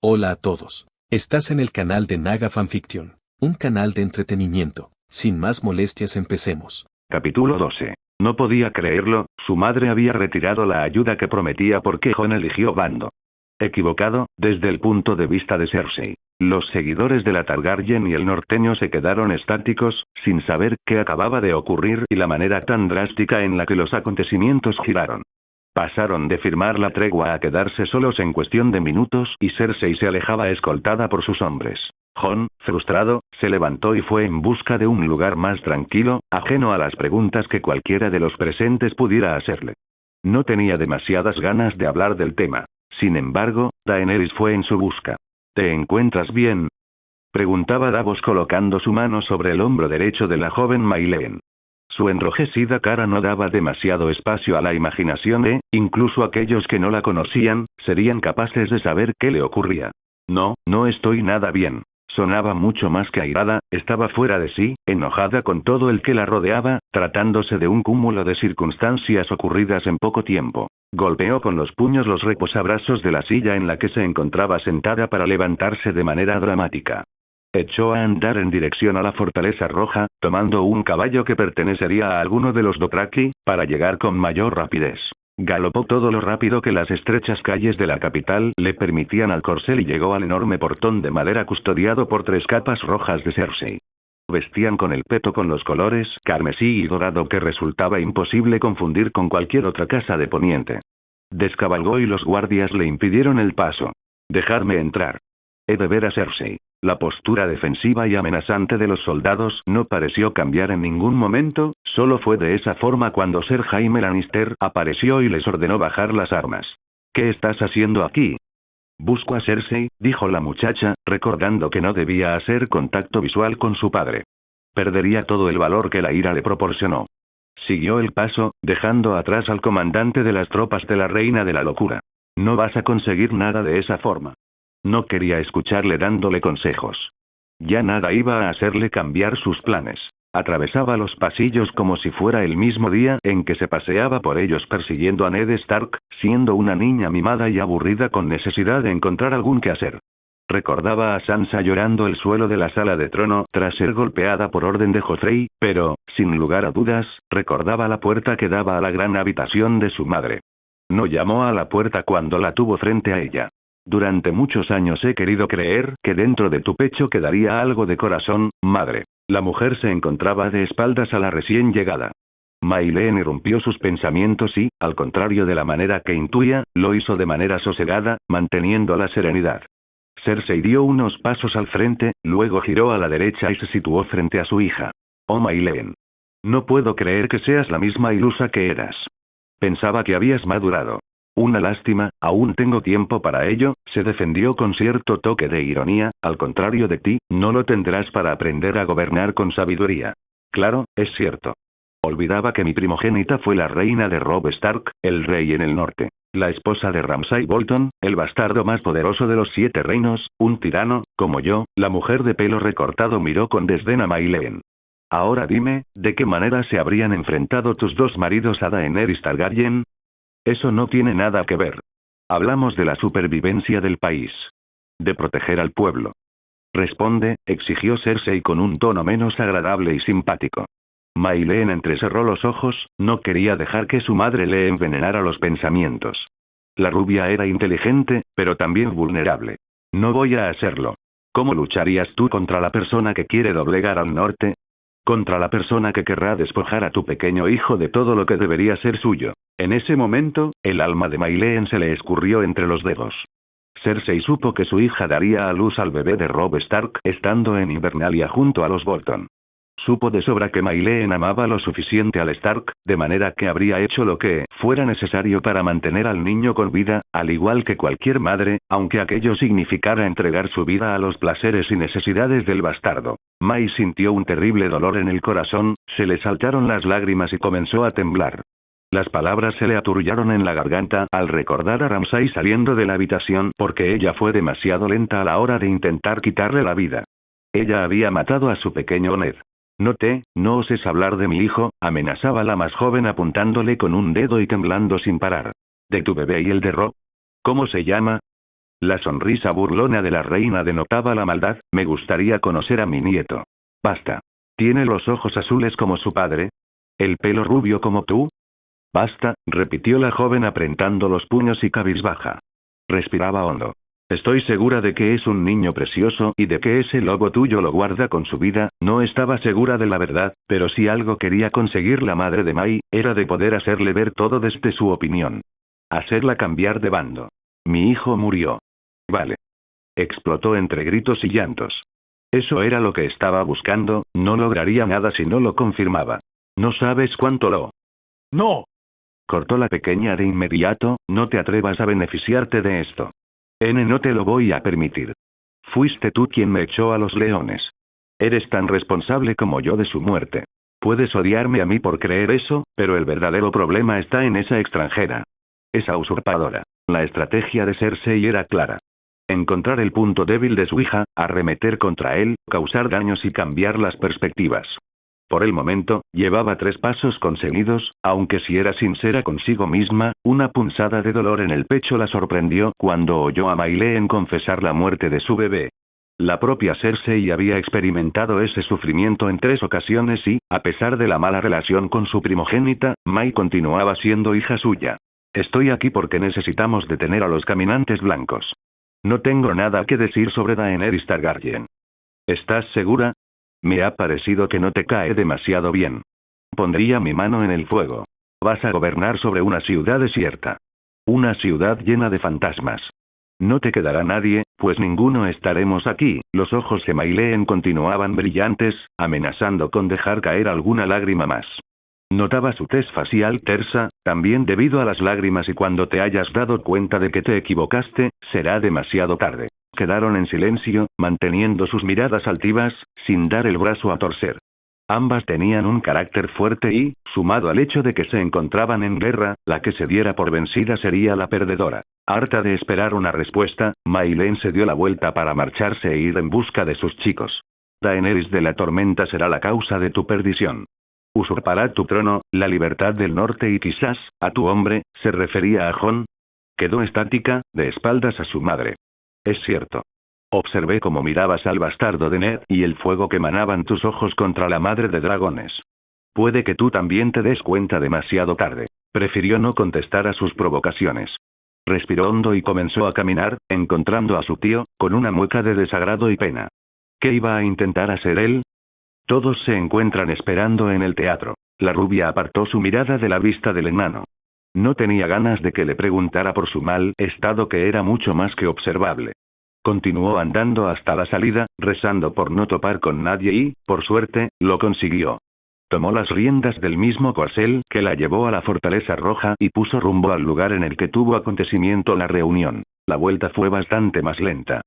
Hola a todos. Estás en el canal de Naga Fanfiction, un canal de entretenimiento. Sin más molestias, empecemos. Capítulo 12. No podía creerlo, su madre había retirado la ayuda que prometía porque Jon eligió bando. Equivocado, desde el punto de vista de Cersei. Los seguidores de la Targaryen y el norteño se quedaron estáticos, sin saber qué acababa de ocurrir y la manera tan drástica en la que los acontecimientos giraron. Pasaron de firmar la tregua a quedarse solos en cuestión de minutos y Cersei se alejaba escoltada por sus hombres. Jon, frustrado, se levantó y fue en busca de un lugar más tranquilo, ajeno a las preguntas que cualquiera de los presentes pudiera hacerle. No tenía demasiadas ganas de hablar del tema. Sin embargo, Daenerys fue en su busca. ¿Te encuentras bien?, preguntaba Davos colocando su mano sobre el hombro derecho de la joven Maileen. Su enrojecida cara no daba demasiado espacio a la imaginación incluso aquellos que no la conocían, serían capaces de saber qué le ocurría. No, no estoy nada bien. Sonaba mucho más que airada, estaba fuera de sí, enojada con todo el que la rodeaba, tratándose de un cúmulo de circunstancias ocurridas en poco tiempo. Golpeó con los puños los reposabrazos de la silla en la que se encontraba sentada para levantarse de manera dramática. Echó a andar en dirección a la Fortaleza Roja, tomando un caballo que pertenecería a alguno de los Dothraki, para llegar con mayor rapidez. Galopó todo lo rápido que las estrechas calles de la capital le permitían al corcel y llegó al enorme portón de madera custodiado por 3 capas rojas de Cersei. Vestían con el peto con los colores carmesí y dorado que resultaba imposible confundir con cualquier otra casa de Poniente. Descabalgó y los guardias le impidieron el paso. «Dejadme entrar. He de ver a Cersei». La postura defensiva y amenazante de los soldados no pareció cambiar en ningún momento, solo fue de esa forma cuando Ser Jaime Lannister apareció y les ordenó bajar las armas. «¿Qué estás haciendo aquí?» «Busco a Cersei», dijo la muchacha, recordando que no debía hacer contacto visual con su padre. Perdería todo el valor que la ira le proporcionó. Siguió el paso, dejando atrás al comandante de las tropas de la Reina de la Locura. «No vas a conseguir nada de esa forma». No quería escucharle dándole consejos. Ya nada iba a hacerle cambiar sus planes. Atravesaba los pasillos como si fuera el mismo día en que se paseaba por ellos persiguiendo a Ned Stark, siendo una niña mimada y aburrida con necesidad de encontrar algún quehacer. Recordaba a Sansa llorando el suelo de la sala de trono tras ser golpeada por orden de Joffrey, pero, sin lugar a dudas, recordaba la puerta que daba a la gran habitación de su madre. No llamó a la puerta cuando la tuvo frente a ella. «Durante muchos años he querido creer que dentro de tu pecho quedaría algo de corazón, madre». La mujer se encontraba de espaldas a la recién llegada. Maileen irrumpió sus pensamientos y, al contrario de la manera que intuía, lo hizo de manera sosegada, manteniendo la serenidad. Cersei dio unos pasos al frente, luego giró a la derecha y se situó frente a su hija. «Oh Maileen. No puedo creer que seas la misma ilusa que eras. Pensaba que habías madurado». «Una lástima, aún tengo tiempo para ello», se defendió con cierto toque de ironía, «al contrario de ti, no lo tendrás para aprender a gobernar con sabiduría». «Claro, es cierto. Olvidaba que mi primogénita fue la reina de Robb Stark, el rey en el norte. La esposa de Ramsay Bolton, el bastardo más poderoso de los 7 reinos, un tirano, como yo». La mujer de pelo recortado miró con desdén a Maileen. «Ahora dime, ¿de qué manera se habrían enfrentado tus 2 maridos a Daenerys Targaryen?» «Eso no tiene nada que ver. Hablamos de la supervivencia del país. De proteger al pueblo». «Responde», exigió Cersei con un tono menos agradable y simpático. Maileen entrecerró los ojos, no quería dejar que su madre le envenenara los pensamientos. La rubia era inteligente, pero también vulnerable. «No voy a hacerlo. ¿Cómo lucharías tú contra la persona que quiere doblegar al norte? Contra la persona que querrá despojar a tu pequeño hijo de todo lo que debería ser suyo». En ese momento, el alma de Maileen se le escurrió entre los dedos. Cersei supo que su hija daría a luz al bebé de Robb Stark estando en Invernalia junto a los Bolton. Supo de sobra que Maileen amaba lo suficiente al Stark, de manera que habría hecho lo que fuera necesario para mantener al niño con vida, al igual que cualquier madre, aunque aquello significara entregar su vida a los placeres y necesidades del bastardo. Mai sintió un terrible dolor en el corazón, se le saltaron las lágrimas y comenzó a temblar. Las palabras se le aturullaron en la garganta al recordar a Ramsay saliendo de la habitación porque ella fue demasiado lenta a la hora de intentar quitarle la vida. Ella había matado a su pequeño Ned. No oses hablar de mi hijo», amenazaba la más joven apuntándole con un dedo y temblando sin parar. «¿De tu bebé y el de Robb? ¿Cómo se llama?» La sonrisa burlona de la reina denotaba la maldad. Me gustaría conocer a mi nieto. Basta. ¿Tiene los ojos azules como su padre? ¿El pelo rubio como tú? Basta, repitió la joven apretando los puños y cabizbaja. Respiraba hondo. Estoy segura de que es un niño precioso y de que ese lobo tuyo lo guarda con su vida. No estaba segura de la verdad, pero si algo quería conseguir la madre de Mai, era de poder hacerle ver todo desde su opinión. Hacerla cambiar de bando. Mi hijo murió. Vale. Explotó entre gritos y llantos. Eso era lo que estaba buscando. No lograría nada si no lo confirmaba. No sabes cuánto lo... No. Cortó la pequeña de inmediato. No te atrevas a beneficiarte de esto. No te lo voy a permitir. Fuiste tú quien me echó a los leones. Eres tan responsable como yo de su muerte. Puedes odiarme a mí por creer eso, pero el verdadero problema está en esa extranjera. Esa usurpadora. La estrategia de Cersei era clara. Encontrar el punto débil de su hija, arremeter contra él, causar daños y cambiar las perspectivas. Por el momento, llevaba 3 pasos conseguidos, aunque si era sincera consigo misma, una punzada de dolor en el pecho la sorprendió cuando oyó a Mayleen confesar la muerte de su bebé. La propia Cersei había experimentado ese sufrimiento en 3 ocasiones y, a pesar de la mala relación con su primogénita, Mai continuaba siendo hija suya. Estoy aquí porque necesitamos detener a los caminantes blancos. No tengo nada que decir sobre Daenerys Targaryen. ¿Estás segura? Me ha parecido que no te cae demasiado bien. Pondría mi mano en el fuego. Vas a gobernar sobre una ciudad desierta. Una ciudad llena de fantasmas. No te quedará nadie, pues ninguno estaremos aquí. Los ojos de Mayleen continuaban brillantes, amenazando con dejar caer alguna lágrima más. Notaba su tez facial tersa, también debido a las lágrimas, y cuando te hayas dado cuenta de que te equivocaste, será demasiado tarde. Quedaron en silencio, manteniendo sus miradas altivas, sin dar el brazo a torcer. Ambas tenían un carácter fuerte y, sumado al hecho de que se encontraban en guerra, la que se diera por vencida sería la perdedora. Harta de esperar una respuesta, Mayleen se dio la vuelta para marcharse e ir en busca de sus chicos. Daenerys de la Tormenta será la causa de tu perdición. Usurpará tu trono, la libertad del norte y quizás, a tu hombre, se refería a Jon. Quedó estática, de espaldas a su madre. Es cierto. Observé cómo mirabas al bastardo de Ned y el fuego que emanaban tus ojos contra la madre de dragones. Puede que tú también te des cuenta demasiado tarde. Prefirió no contestar a sus provocaciones. Respiró hondo y comenzó a caminar, encontrando a su tío, con una mueca de desagrado y pena. ¿Qué iba a intentar hacer él? Todos se encuentran esperando en el teatro. La rubia apartó su mirada de la vista del enano. No tenía ganas de que le preguntara por su mal estado, que era mucho más que observable. Continuó andando hasta la salida, rezando por no topar con nadie y, por suerte, lo consiguió. Tomó las riendas del mismo corcel que la llevó a la Fortaleza Roja y puso rumbo al lugar en el que tuvo acontecimiento la reunión. La vuelta fue bastante más lenta.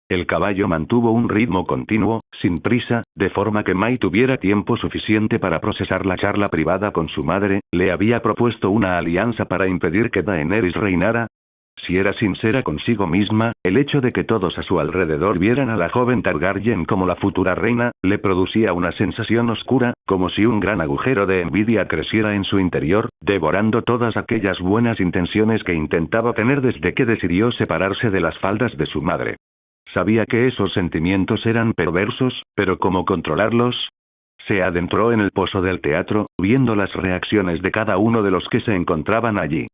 El caballo mantuvo un ritmo continuo, sin prisa, de forma que Mai tuviera tiempo suficiente para procesar la charla privada con su madre. Le había propuesto una alianza para impedir que Daenerys reinara. Si era sincera consigo misma, el hecho de que todos a su alrededor vieran a la joven Targaryen como la futura reina, le producía una sensación oscura, como si un gran agujero de envidia creciera en su interior, devorando todas aquellas buenas intenciones que intentaba tener desde que decidió separarse de las faldas de su madre. Sabía que esos sentimientos eran perversos, pero ¿cómo controlarlos? Se adentró en el pozo del teatro, viendo las reacciones de cada uno de los que se encontraban allí.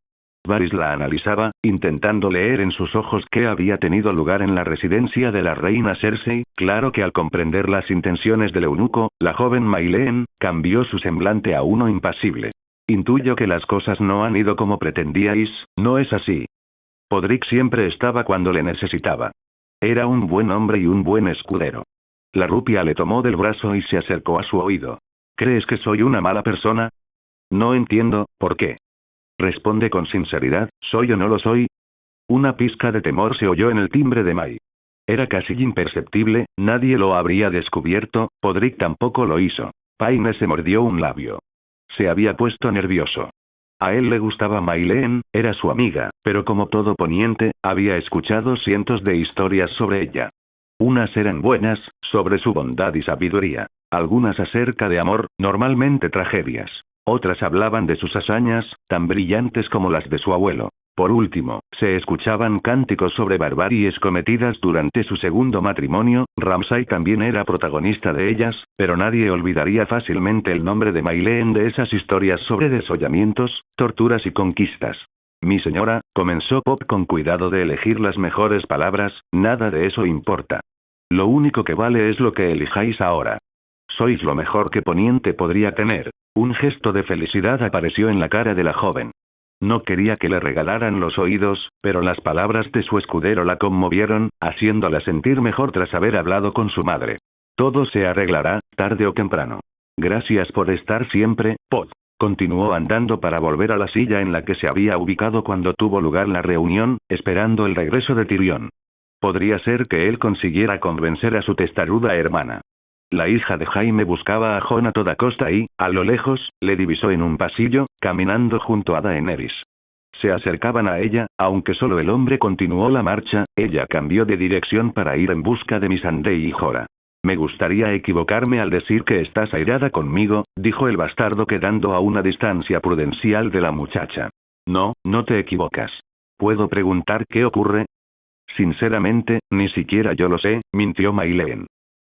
Varys la analizaba, intentando leer en sus ojos qué había tenido lugar en la residencia de la reina Cersei. Claro que al comprender las intenciones del eunuco, la joven Mayleen cambió su semblante a uno impasible. Intuyo que las cosas no han ido como pretendíais, ¿no es así? Podrick siempre estaba cuando le necesitaba. Era un buen hombre y un buen escudero. La rubia le tomó del brazo y se acercó a su oído. ¿Crees que soy una mala persona? No entiendo, ¿por qué? Responde con sinceridad, ¿soy o no lo soy? Una pizca de temor se oyó en el timbre de Mai. Era casi imperceptible, nadie lo habría descubierto, Podrick tampoco lo hizo. Paine se mordió un labio. Se había puesto nervioso. A él le gustaba Mayleen, era su amiga, pero como todo poniente, había escuchado cientos de historias sobre ella. Unas eran buenas, sobre su bondad y sabiduría. Algunas acerca de amor, normalmente tragedias. Otras hablaban de sus hazañas, tan brillantes como las de su abuelo. Por último, se escuchaban cánticos sobre barbaries cometidas durante su segundo matrimonio. Ramsay también era protagonista de ellas, pero nadie olvidaría fácilmente el nombre de Mayleen de esas historias sobre desollamientos, torturas y conquistas. Mi señora, comenzó Pop con cuidado de elegir las mejores palabras, nada de eso importa. Lo único que vale es lo que elijáis ahora. Sois lo mejor que Poniente podría tener. Un gesto de felicidad apareció en la cara de la joven. No quería que le regalaran los oídos, pero las palabras de su escudero la conmovieron, haciéndola sentir mejor tras haber hablado con su madre. Todo se arreglará, tarde o temprano. Gracias por estar siempre, Pod. Continuó andando para volver a la silla en la que se había ubicado cuando tuvo lugar la reunión, esperando el regreso de Tyrion. Podría ser que él consiguiera convencer a su testaruda hermana. La hija de Jaime buscaba a Jon a toda costa y, a lo lejos, le divisó en un pasillo, caminando junto a Daenerys. Se acercaban a ella, aunque solo el hombre continuó la marcha, ella cambió de dirección para ir en busca de Missandei y Jorah. Me gustaría equivocarme al decir que estás airada conmigo, dijo el bastardo quedando a una distancia prudencial de la muchacha. No, no te equivocas. ¿Puedo preguntar qué ocurre? Sinceramente, ni siquiera yo lo sé, mintió Mayleen.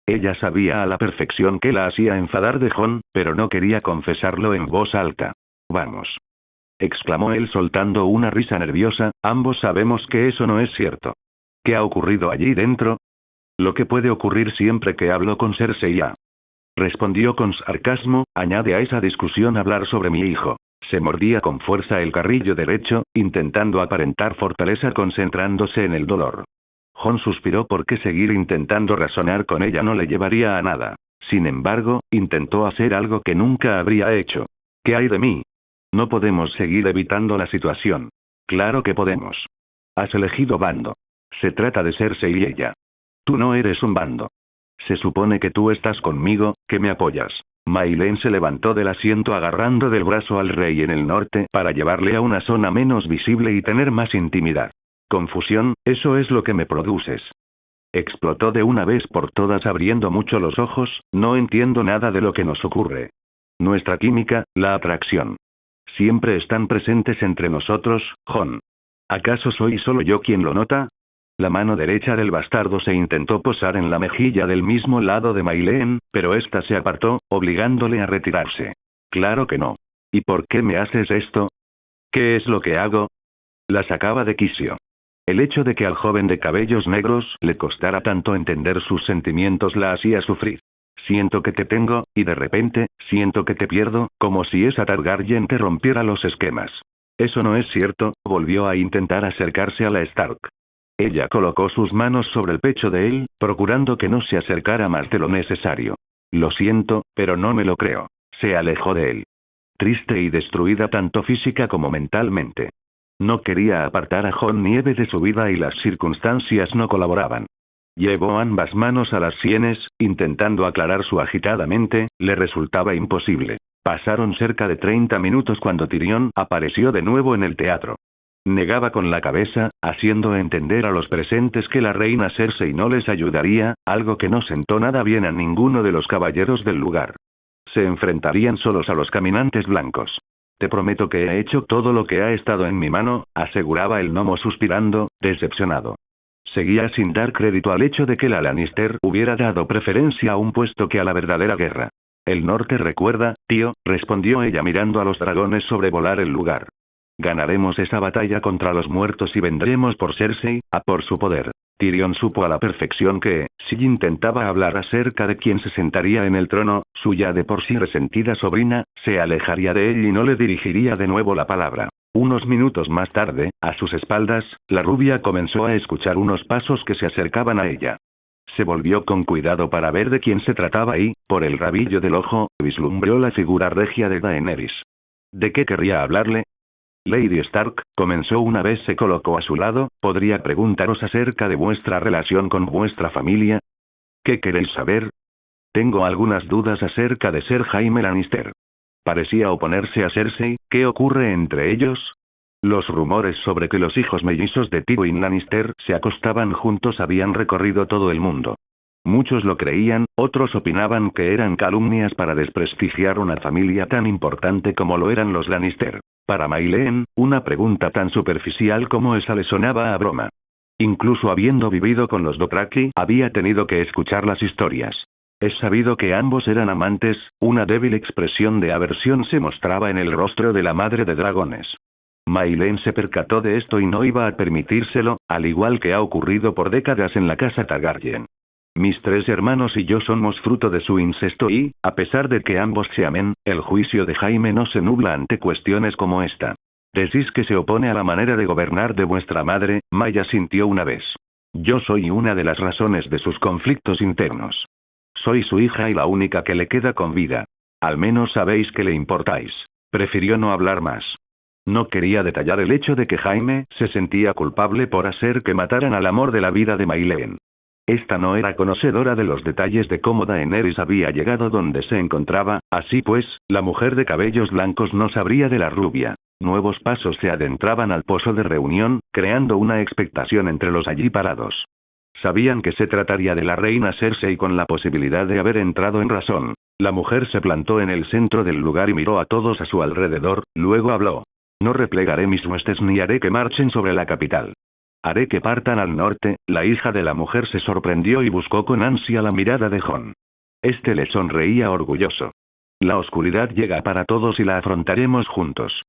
Ella sabía a la perfección que la hacía enfadar de Jon, pero no quería confesarlo en voz alta. Vamos. Exclamó él soltando una risa nerviosa, ambos sabemos que eso no es cierto. ¿Qué ha ocurrido allí dentro? Lo que puede ocurrir siempre que hablo con Cersei. Respondió con sarcasmo, añade a esa discusión hablar sobre mi hijo. Se mordía con fuerza el carrillo derecho, intentando aparentar fortaleza concentrándose en el dolor. Jon suspiró porque seguir intentando razonar con ella no le llevaría a nada. Sin embargo, intentó hacer algo que nunca habría hecho. ¿Qué hay de mí? No podemos seguir evitando la situación. Claro que podemos. Has elegido bando. Se trata de Cersei y ella. Tú no eres un bando. Se supone que tú estás conmigo, que me apoyas. Mayleen se levantó del asiento agarrando del brazo al rey en el norte para llevarle a una zona menos visible y tener más intimidad. Confusión, eso es lo que me produces. Explotó de una vez por todas abriendo mucho los ojos, no entiendo nada de lo que nos ocurre. Nuestra química, la atracción. Siempre están presentes entre nosotros, Jon. ¿Acaso soy solo yo quien lo nota? La mano derecha del bastardo se intentó posar en la mejilla del mismo lado de Mayleen, pero ésta se apartó, obligándole a retirarse. Claro que no. ¿Y por qué me haces esto? ¿Qué es lo que hago? La sacaba de quicio. El hecho de que al joven de cabellos negros le costara tanto entender sus sentimientos la hacía sufrir. Siento que te tengo, y de repente, siento que te pierdo, como si esa Targaryen te rompiera los esquemas. Eso no es cierto, volvió a intentar acercarse a la Stark. Ella colocó sus manos sobre el pecho de él, procurando que no se acercara más de lo necesario. Lo siento, pero no me lo creo. Se alejó de él. Triste y destruida tanto física como mentalmente. No quería apartar a Jon Nieve de su vida y las circunstancias no colaboraban. Llevó ambas manos a las sienes, intentando aclarar su agitada mente, le resultaba imposible. Pasaron cerca de 30 minutos cuando Tyrion apareció de nuevo en el teatro. Negaba con la cabeza, haciendo entender a los presentes que la reina Cersei no les ayudaría, algo que no sentó nada bien a ninguno de los caballeros del lugar. Se enfrentarían solos a los caminantes blancos. Te prometo que he hecho todo lo que ha estado en mi mano, aseguraba el gnomo suspirando, decepcionado. Seguía sin dar crédito al hecho de que la Lannister hubiera dado preferencia a un puesto que a la verdadera guerra. El norte recuerda, tío, respondió ella mirando a los dragones sobrevolar el lugar. Ganaremos esa batalla contra los muertos y vendremos por Cersei, a por su poder. Tyrion supo a la perfección que, si intentaba hablar acerca de quién se sentaría en el trono, su ya de por sí resentida sobrina, se alejaría de él y no le dirigiría de nuevo la palabra. Unos minutos más tarde, a sus espaldas, la rubia comenzó a escuchar unos pasos que se acercaban a ella. Se volvió con cuidado para ver de quién se trataba y, por el rabillo del ojo, vislumbró la figura regia de Daenerys. ¿De qué querría hablarle? Lady Stark, comenzó una vez se colocó a su lado, ¿podría preguntaros acerca de vuestra relación con vuestra familia? ¿Qué queréis saber? Tengo algunas dudas acerca de Ser Jaime Lannister. Parecía oponerse a Cersei, ¿qué ocurre entre ellos? Los rumores sobre que los hijos mellizos de Tywin Lannister se acostaban juntos habían recorrido todo el mundo. Muchos lo creían, otros opinaban que eran calumnias para desprestigiar una familia tan importante como lo eran los Lannister. Para Mayleen, una pregunta tan superficial como esa le sonaba a broma. Incluso habiendo vivido con los Dothraki, había tenido que escuchar las historias. Es sabido que ambos eran amantes, una débil expresión de aversión se mostraba en el rostro de la madre de dragones. Mayleen se percató de esto y no iba a permitírselo, al igual que ha ocurrido por décadas en la casa Targaryen. Mis 3 hermanos y yo somos fruto de su incesto y, a pesar de que ambos se amen, el juicio de Jaime no se nubla ante cuestiones como esta. Decís que se opone a la manera de gobernar de vuestra madre, Maya sintió una vez. Yo soy una de las razones de sus conflictos internos. Soy su hija y la única que le queda con vida. Al menos sabéis que le importáis. Prefirió no hablar más. No quería detallar el hecho de que Jaime se sentía culpable por hacer que mataran al amor de la vida de Mayleen. Esta no era conocedora de los detalles de cómo Daenerys había llegado donde se encontraba, así pues, la mujer de cabellos blancos no sabría de la rubia. Nuevos pasos se adentraban al pozo de reunión, creando una expectación entre los allí parados. Sabían que se trataría de la reina Cersei con la posibilidad de haber entrado en razón. La mujer se plantó en el centro del lugar y miró a todos a su alrededor, luego habló. No replegaré mis huestes ni haré que marchen sobre la capital. Haré que partan al norte. La hija de la mujer se sorprendió y buscó con ansia la mirada de Jon. Este le sonreía orgulloso. La oscuridad llega para todos y la afrontaremos juntos.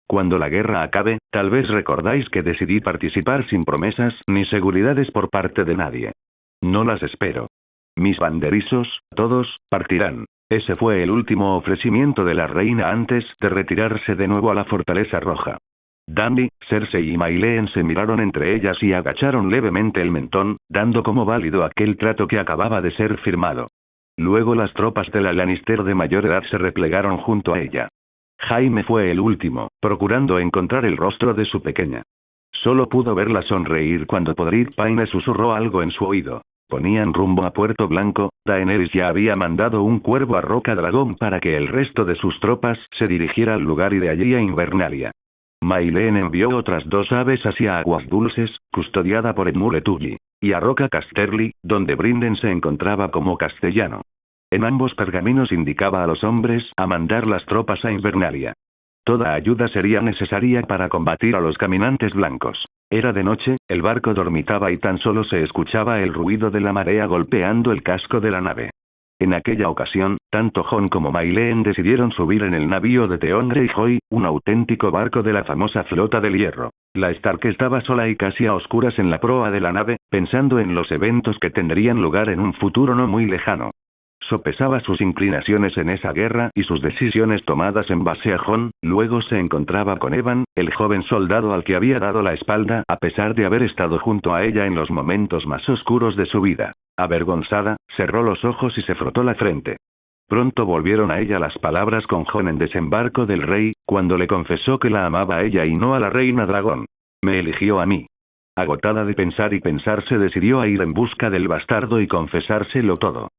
Cuando la guerra acabe, tal vez recordáis que decidí participar sin promesas ni seguridades por parte de nadie. No las espero. Mis banderizos, todos, partirán. Ese fue el último ofrecimiento de la reina antes de retirarse de nuevo a la Fortaleza Roja. Dany, Cersei y Mayleen se miraron entre ellas y agacharon levemente el mentón, dando como válido aquel trato que acababa de ser firmado. Luego las tropas de la Lannister de mayor edad se replegaron junto a ella. Jaime fue el último, procurando encontrar el rostro de su pequeña. Solo pudo verla sonreír cuando Podrick Payne susurró algo en su oído. Ponían rumbo a Puerto Blanco. Daenerys ya había mandado un cuervo a Roca Dragón para que el resto de sus tropas se dirigiera al lugar y de allí a Invernalia. Mayleen envió otras 2 aves hacia Aguas Dulces, custodiada por Edmure Tully, y a Roca Casterly, donde Brinden se encontraba como castellano. En ambos pergaminos indicaba a los hombres a mandar las tropas a Invernalia. Toda ayuda sería necesaria para combatir a los caminantes blancos. Era de noche, el barco dormitaba y tan solo se escuchaba el ruido de la marea golpeando el casco de la nave. En aquella ocasión, tanto Jon como Mayleen decidieron subir en el navío de Theon Greyjoy, un auténtico barco de la famosa Flota del Hierro. La Stark estaba sola y casi a oscuras en la proa de la nave, pensando en los eventos que tendrían lugar en un futuro no muy lejano. Sopesaba sus inclinaciones en esa guerra y sus decisiones tomadas en base a Jon. Luego se encontraba con Evan, el joven soldado al que había dado la espalda a pesar de haber estado junto a ella en los momentos más oscuros de su vida. Avergonzada, cerró los ojos y se frotó la frente. Pronto volvieron a ella las palabras con Jon en Desembarco del Rey, cuando le confesó que la amaba a ella y no a la reina dragón. Me eligió a mí. Agotada de pensar y pensar, se decidió a ir en busca del bastardo y confesárselo todo.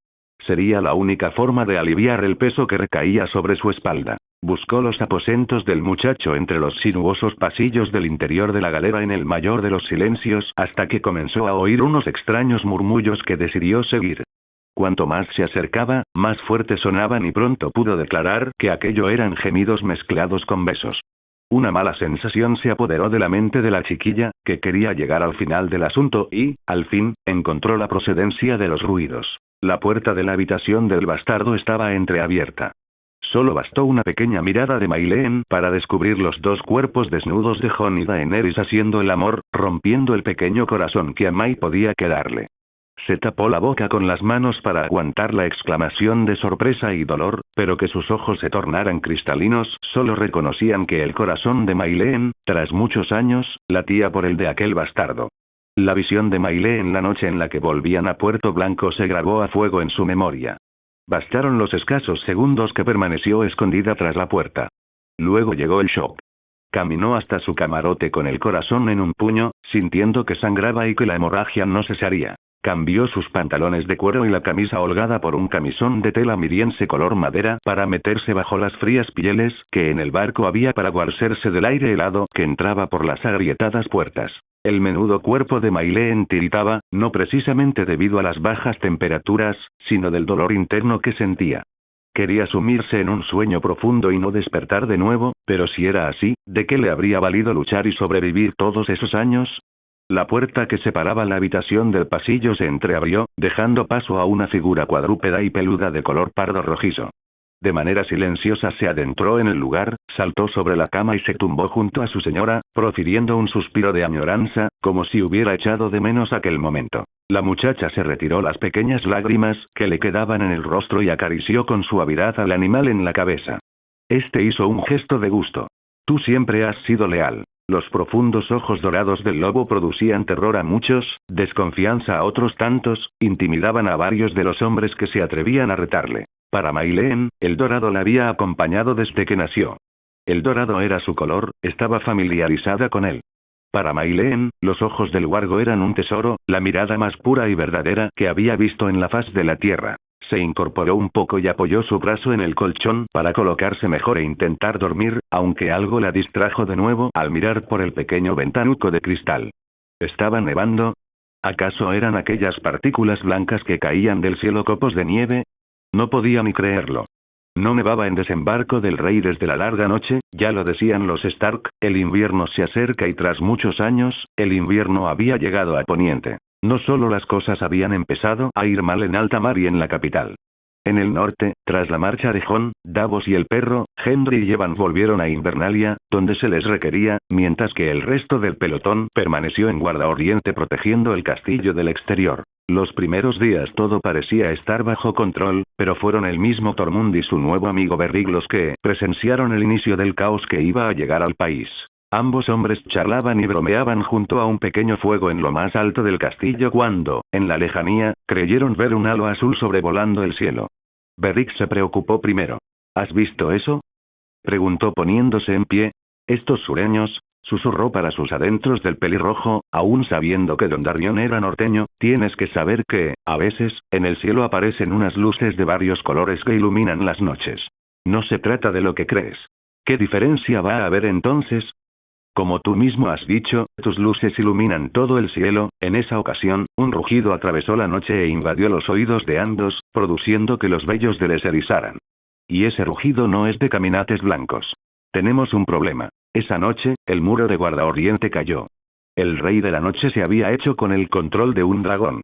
Sería la única forma de aliviar el peso que recaía sobre su espalda. Buscó los aposentos del muchacho entre los sinuosos pasillos del interior de la galera en el mayor de los silencios hasta que comenzó a oír unos extraños murmullos que decidió seguir. Cuanto más se acercaba, más fuertes sonaban y pronto pudo declarar que aquello eran gemidos mezclados con besos. Una mala sensación se apoderó de la mente de la chiquilla, que quería llegar al final del asunto y, al fin, encontró la procedencia de los ruidos. La puerta de la habitación del bastardo estaba entreabierta. Solo bastó una pequeña mirada de Mayleen para descubrir los 2 cuerpos desnudos de Jon y Daenerys haciendo el amor, rompiendo el pequeño corazón que a May podía quedarle. Se tapó la boca con las manos para aguantar la exclamación de sorpresa y dolor, pero que sus ojos se tornaran cristalinos, solo reconocían que el corazón de Mayleen, tras muchos años, latía por el de aquel bastardo. La visión de Mayleen la noche en la que volvían a Puerto Blanco se grabó a fuego en su memoria. Bastaron los escasos segundos que permaneció escondida tras la puerta. Luego llegó el shock. Caminó hasta su camarote con el corazón en un puño, sintiendo que sangraba y que la hemorragia no cesaría. Cambió sus pantalones de cuero y la camisa holgada por un camisón de tela miriense color madera para meterse bajo las frías pieles que en el barco había para guardarse del aire helado que entraba por las agrietadas puertas. El menudo cuerpo de Mayleen tiritaba, no precisamente debido a las bajas temperaturas, sino del dolor interno que sentía. Quería sumirse en un sueño profundo y no despertar de nuevo, pero si era así, ¿de qué le habría valido luchar y sobrevivir todos esos años? La puerta que separaba la habitación del pasillo se entreabrió, dejando paso a una figura cuadrúpeda y peluda de color pardo rojizo. De manera silenciosa se adentró en el lugar, saltó sobre la cama y se tumbó junto a su señora, profiriendo un suspiro de añoranza, como si hubiera echado de menos aquel momento. La muchacha se retiró las pequeñas lágrimas que le quedaban en el rostro y acarició con suavidad al animal en la cabeza. Este hizo un gesto de gusto. Tú siempre has sido leal. Los profundos ojos dorados del lobo producían terror a muchos, desconfianza a otros tantos, intimidaban a varios de los hombres que se atrevían a retarle. Para Maileen, el dorado la había acompañado desde que nació. El dorado era su color, estaba familiarizada con él. Para Maileen, los ojos del huargo eran un tesoro, la mirada más pura y verdadera que había visto en la faz de la tierra. Se incorporó un poco y apoyó su brazo en el colchón para colocarse mejor e intentar dormir, aunque algo la distrajo de nuevo al mirar por el pequeño ventanuco de cristal. ¿Estaba nevando? ¿Acaso eran aquellas partículas blancas que caían del cielo copos de nieve? No podía ni creerlo. No nevaba en Desembarco del Rey desde la larga noche, ya lo decían los Stark, el invierno se acerca y tras muchos años, el invierno había llegado a Poniente. No solo las cosas habían empezado a ir mal en alta mar y en la capital. En el norte, tras la marcha de Jon, Davos y el perro, Gendry y Evan volvieron a Invernalia, donde se les requería, mientras que el resto del pelotón permaneció en Guarda Oriente protegiendo el castillo del exterior. Los primeros días todo parecía estar bajo control, pero fueron el mismo Tormund y su nuevo amigo Beric los que presenciaron el inicio del caos que iba a llegar al país. Ambos hombres charlaban y bromeaban junto a un pequeño fuego en lo más alto del castillo cuando, en la lejanía, creyeron ver un halo azul sobrevolando el cielo. Beric se preocupó primero. ¿Has visto eso?, preguntó poniéndose en pie. Estos sureños, susurró para sus adentros del pelirrojo, aún sabiendo que Dondarrion era norteño, tienes que saber que, a veces, en el cielo aparecen unas luces de varios colores que iluminan las noches. No se trata de lo que crees. ¿Qué diferencia va a haber entonces? Como tú mismo has dicho, tus luces iluminan todo el cielo. En esa ocasión, un rugido atravesó la noche e invadió los oídos de ambos, produciendo que los vellos de les erizaran. Y ese rugido no es de caminates blancos. Tenemos un problema. Esa noche, el muro de Guarda Oriente cayó. El Rey de la Noche se había hecho con el control de un dragón.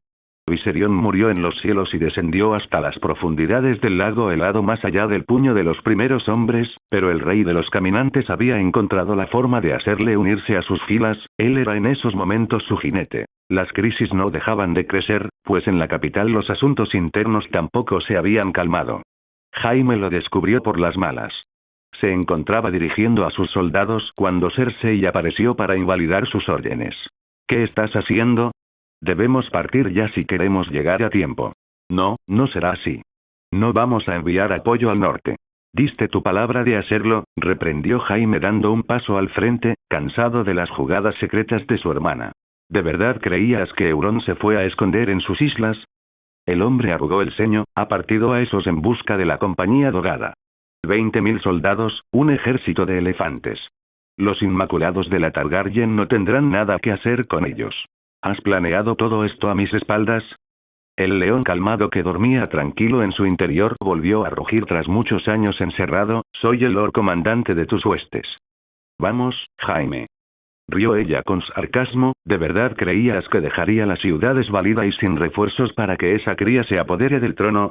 Viserion murió en los cielos y descendió hasta las profundidades del lago helado más allá del puño de los primeros hombres, pero el Rey de los Caminantes había encontrado la forma de hacerle unirse a sus filas. Él era en esos momentos su jinete. Las crisis no dejaban de crecer, pues en la capital los asuntos internos tampoco se habían calmado. Jaime lo descubrió por las malas. Se encontraba dirigiendo a sus soldados cuando Cersei apareció para invalidar sus órdenes. ¿Qué estás haciendo? Debemos partir ya si queremos llegar a tiempo. No, no será así. No vamos a enviar apoyo al norte. Diste tu palabra de hacerlo, reprendió Jaime dando un paso al frente, cansado de las jugadas secretas de su hermana. ¿De verdad creías que Euron se fue a esconder en sus islas? El hombre arrugó el ceño, ha partido a esos en busca de la compañía dogada. 20.000 soldados, un ejército de elefantes. Los Inmaculados de la Targaryen no tendrán nada que hacer con ellos. ¿Has planeado todo esto a mis espaldas? El león calmado que dormía tranquilo en su interior volvió a rugir tras muchos años encerrado. Soy el Lord Comandante de tus huestes. Vamos, Jaime. Rió ella con sarcasmo. ¿De verdad creías que dejaría la ciudad desvalida y sin refuerzos para que esa cría se apodere del trono?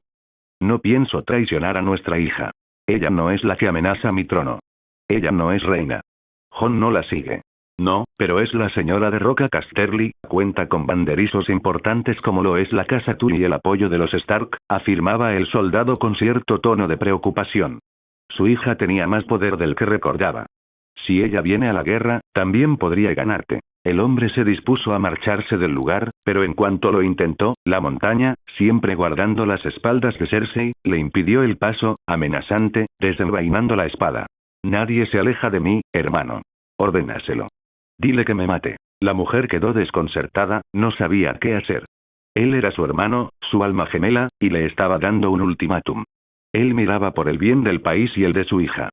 No pienso traicionar a nuestra hija. Ella no es la que amenaza mi trono. Ella no es reina. Jon no la sigue. No, pero es la señora de Roca Casterly, cuenta con banderizos importantes como lo es la casa Tully y el apoyo de los Stark, afirmaba el soldado con cierto tono de preocupación. Su hija tenía más poder del que recordaba. Si ella viene a la guerra, también podría ganarte. El hombre se dispuso a marcharse del lugar, pero en cuanto lo intentó, la montaña, siempre guardando las espaldas de Cersei, le impidió el paso, amenazante, desenvainando la espada. Nadie se aleja de mí, hermano. Ordénaselo. Dile que me mate. La mujer quedó desconcertada, no sabía qué hacer. Él era su hermano, su alma gemela, y le estaba dando un ultimátum. Él miraba por el bien del país y el de su hija.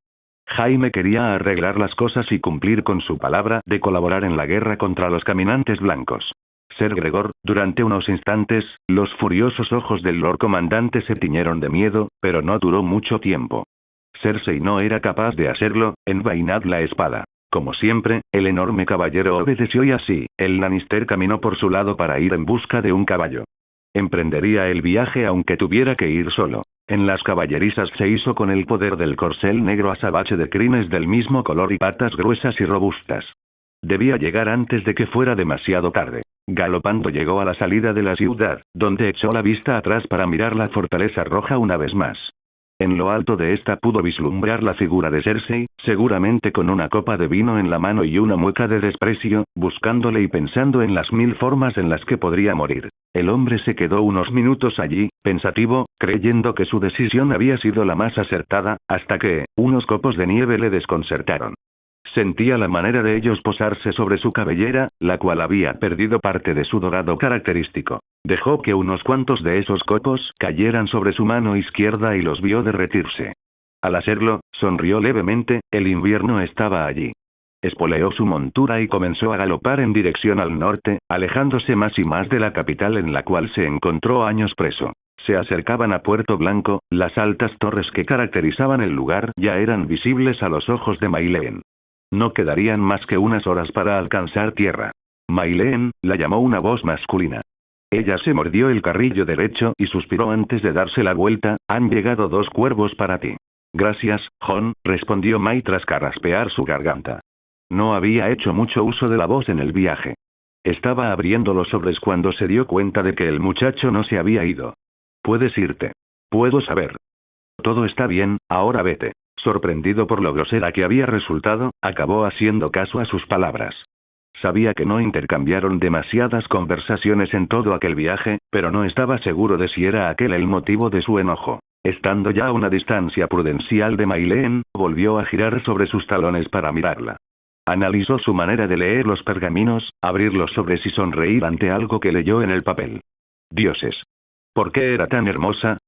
Jaime quería arreglar las cosas y cumplir con su palabra de colaborar en la guerra contra los caminantes blancos. Ser Gregor, durante unos instantes, los furiosos ojos del Lord Comandante se tiñeron de miedo, pero no duró mucho tiempo. Cersei no era capaz de hacerlo, envainad la espada. Como siempre, el enorme caballero obedeció y así, el Lannister caminó por su lado para ir en busca de un caballo. Emprendería el viaje aunque tuviera que ir solo. En las caballerizas se hizo con el poder del corcel negro azabache de crines del mismo color y patas gruesas y robustas. Debía llegar antes de que fuera demasiado tarde. Galopando llegó a la salida de la ciudad, donde echó la vista atrás para mirar la fortaleza roja una vez más. En lo alto de esta pudo vislumbrar la figura de Cersei, seguramente con una copa de vino en la mano y una mueca de desprecio, buscándole y pensando en las 1000 formas en las que podría morir. El hombre se quedó unos minutos allí, pensativo, creyendo que su decisión había sido la más acertada, hasta que, unos copos de nieve le desconcertaron. Sentía la manera de ellos posarse sobre su cabellera, la cual había perdido parte de su dorado característico. Dejó que unos cuantos de esos copos cayeran sobre su mano izquierda y los vio derretirse. Al hacerlo, sonrió levemente, el invierno estaba allí. Espoleó su montura y comenzó a galopar en dirección al norte, alejándose más y más de la capital en la cual se encontró años preso. Se acercaban a Puerto Blanco, las altas torres que caracterizaban el lugar ya eran visibles a los ojos de Maileen. No quedarían más que unas horas para alcanzar tierra. Maileen, la llamó una voz masculina. Ella se mordió el carrillo derecho y suspiró antes de darse la vuelta. Han llegado 2 cuervos para ti. Gracias, Jon, respondió Mai tras carraspear su garganta. No había hecho mucho uso de la voz en el viaje. Estaba abriendo los sobres cuando se dio cuenta de que el muchacho no se había ido. Puedes irte. Puedo saber. Todo está bien, ahora vete. Sorprendido por lo grosera que había resultado, acabó haciendo caso a sus palabras. Sabía que no intercambiaron demasiadas conversaciones en todo aquel viaje, pero no estaba seguro de si era aquel el motivo de su enojo. Estando ya a una distancia prudencial de Maileen, volvió a girar sobre sus talones para mirarla. Analizó su manera de leer los pergaminos, abrir los sobres y sonreír ante algo que leyó en el papel. Dioses. ¿Por qué era tan hermosa?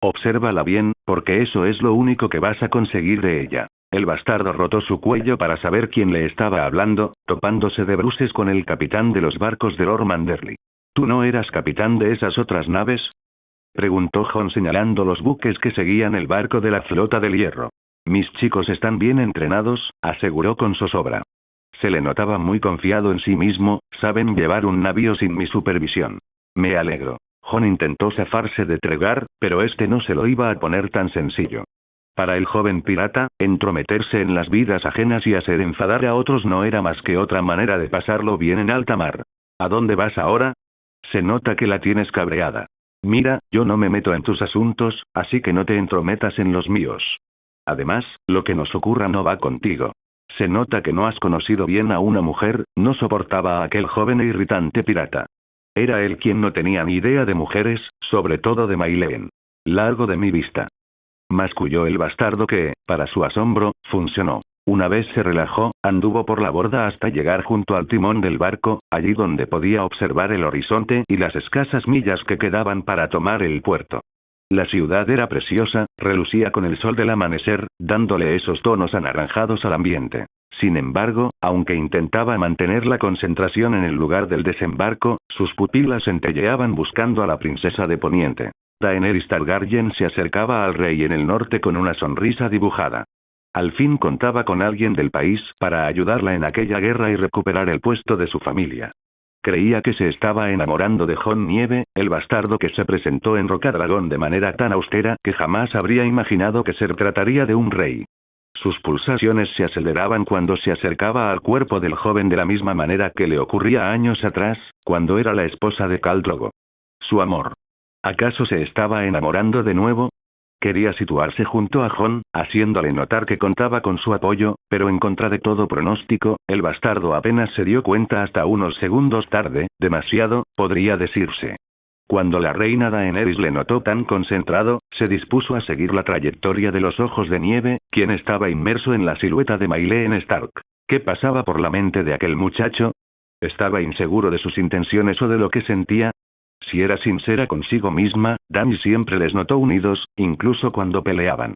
Obsérvala bien, porque eso es lo único que vas a conseguir de ella. El bastardo rotó su cuello para saber quién le estaba hablando, topándose de bruces con el capitán de los barcos de Lord Manderly. ¿Tú no eras capitán de esas otras naves? Preguntó Jon señalando los buques que seguían el barco de la flota del hierro. Mis chicos están bien entrenados, aseguró con zozobra. Se le notaba muy confiado en sí mismo, saben llevar un navío sin mi supervisión. Me alegro. Jon intentó zafarse de Tregar, pero este no se lo iba a poner tan sencillo. Para el joven pirata, entrometerse en las vidas ajenas y hacer enfadar a otros no era más que otra manera de pasarlo bien en alta mar. ¿A dónde vas ahora? Se nota que la tienes cabreada. Mira, yo no me meto en tus asuntos, así que no te entrometas en los míos. Además, lo que nos ocurra no va contigo. Se nota que no has conocido bien a una mujer, no soportaba a aquel joven e irritante pirata. Era él quien no tenía ni idea de mujeres, sobre todo de Maileen. Largo de mi vista. Masculló el bastardo que, para su asombro, funcionó. Una vez se relajó, anduvo por la borda hasta llegar junto al timón del barco, allí donde podía observar el horizonte y las escasas millas que quedaban para tomar el puerto. La ciudad era preciosa, relucía con el sol del amanecer, dándole esos tonos anaranjados al ambiente. Sin embargo, aunque intentaba mantener la concentración en el lugar del desembarco, sus pupilas centelleaban buscando a la princesa de Poniente. Daenerys Targaryen se acercaba al rey en el norte con una sonrisa dibujada. Al fin contaba con alguien del país para ayudarla en aquella guerra y recuperar el puesto de su familia. Creía que se estaba enamorando de Jon Nieve, el bastardo que se presentó en Rocadragón de manera tan austera que jamás habría imaginado que se trataría de un rey. Sus pulsaciones se aceleraban cuando se acercaba al cuerpo del joven de la misma manera que le ocurría años atrás, cuando era la esposa de Khal Drogo. Su amor. ¿Acaso se estaba enamorando de nuevo? Quería situarse junto a Jon, haciéndole notar que contaba con su apoyo, pero en contra de todo pronóstico, el bastardo apenas se dio cuenta hasta unos segundos tarde, demasiado, podría decirse. Cuando la reina Daenerys le notó tan concentrado, se dispuso a seguir la trayectoria de los ojos de nieve, quien estaba inmerso en la silueta de Maileen Stark. ¿Qué pasaba por la mente de aquel muchacho? ¿Estaba inseguro de sus intenciones o de lo que sentía? Si era sincera consigo misma, Dany siempre les notó unidos, incluso cuando peleaban.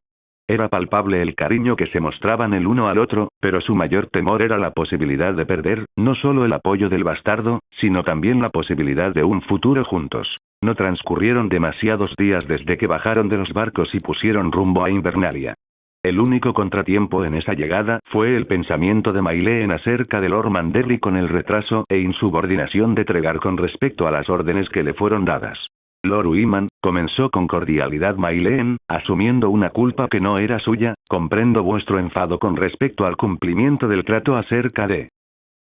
Era palpable el cariño que se mostraban el uno al otro, pero su mayor temor era la posibilidad de perder, no solo el apoyo del bastardo, sino también la posibilidad de un futuro juntos. No transcurrieron demasiados días desde que bajaron de los barcos y pusieron rumbo a Invernalia. El único contratiempo en esa llegada fue el pensamiento de Maileen acerca de Lord Manderly con el retraso e insubordinación de Tregar con respecto a las órdenes que le fueron dadas. Lord Wyman, comenzó con cordialidad Maileen, asumiendo una culpa que no era suya, comprendo vuestro enfado con respecto al cumplimiento del trato acerca de...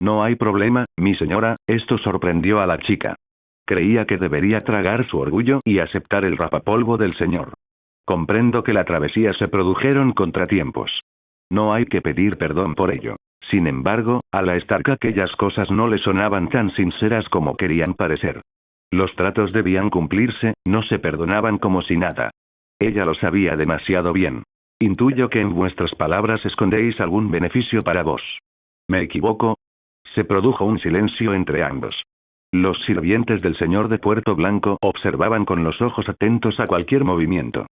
No hay problema, mi señora, esto sorprendió a la chica. Creía que debería tragar su orgullo y aceptar el rapapolvo del señor. Comprendo que la travesía se produjeron contratiempos. No hay que pedir perdón por ello. Sin embargo, a la Stark aquellas cosas no le sonaban tan sinceras como querían parecer. Los tratos debían cumplirse, no se perdonaban como si nada. Ella lo sabía demasiado bien. Intuyo que en vuestras palabras escondéis algún beneficio para vos. ¿Me equivoco? Se produjo un silencio entre ambos. Los sirvientes del señor de Puerto Blanco observaban con los ojos atentos a cualquier movimiento.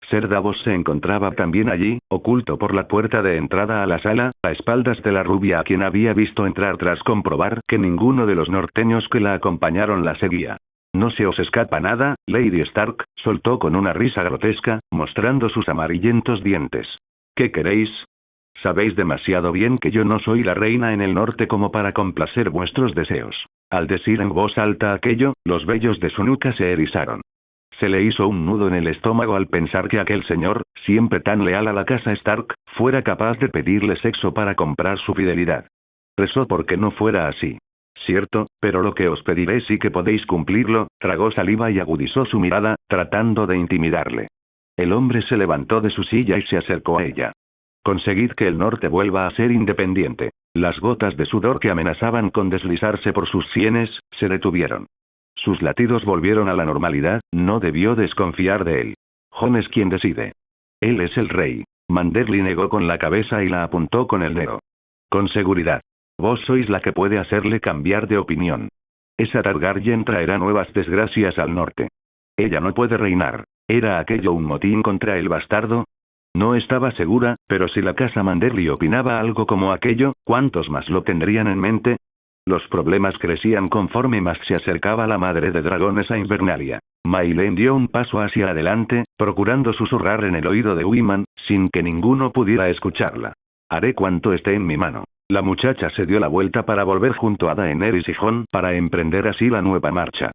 Ser Davos se encontraba también allí, oculto por la puerta de entrada a la sala, a espaldas de la rubia a quien había visto entrar tras comprobar que ninguno de los norteños que la acompañaron la seguía. No se os escapa nada, Lady Stark, soltó con una risa grotesca, mostrando sus amarillentos dientes. ¿Qué queréis? Sabéis demasiado bien que yo no soy la reina en el norte como para complacer vuestros deseos. Al decir en voz alta aquello, los vellos de su nuca se erizaron. Se le hizo un nudo en el estómago al pensar que aquel señor, siempre tan leal a la casa Stark, fuera capaz de pedirle sexo para comprar su fidelidad. Rezó porque no fuera así. Cierto, pero lo que os pediré sí que podéis cumplirlo, tragó saliva y agudizó su mirada, tratando de intimidarle. El hombre se levantó de su silla y se acercó a ella. Conseguid que el norte vuelva a ser independiente. Las gotas de sudor que amenazaban con deslizarse por sus sienes, se detuvieron. Sus latidos volvieron a la normalidad, no debió desconfiar de él. Jon es quien decide. Él es el rey. Manderly negó con la cabeza y la apuntó con el dedo. Con seguridad. Vos sois la que puede hacerle cambiar de opinión. Esa Targaryen traerá nuevas desgracias al norte. Ella no puede reinar. ¿Era aquello un motín contra el bastardo? No estaba segura, pero si la casa Manderly opinaba algo como aquello, ¿cuántos más lo tendrían en mente? Los problemas crecían conforme más se acercaba la madre de dragones a Invernalia. Maileen dio un paso hacia adelante, procurando susurrar en el oído de Wyman, sin que ninguno pudiera escucharla. Haré cuanto esté en mi mano. La muchacha se dio la vuelta para volver junto a Daenerys y Jon para emprender así la nueva marcha.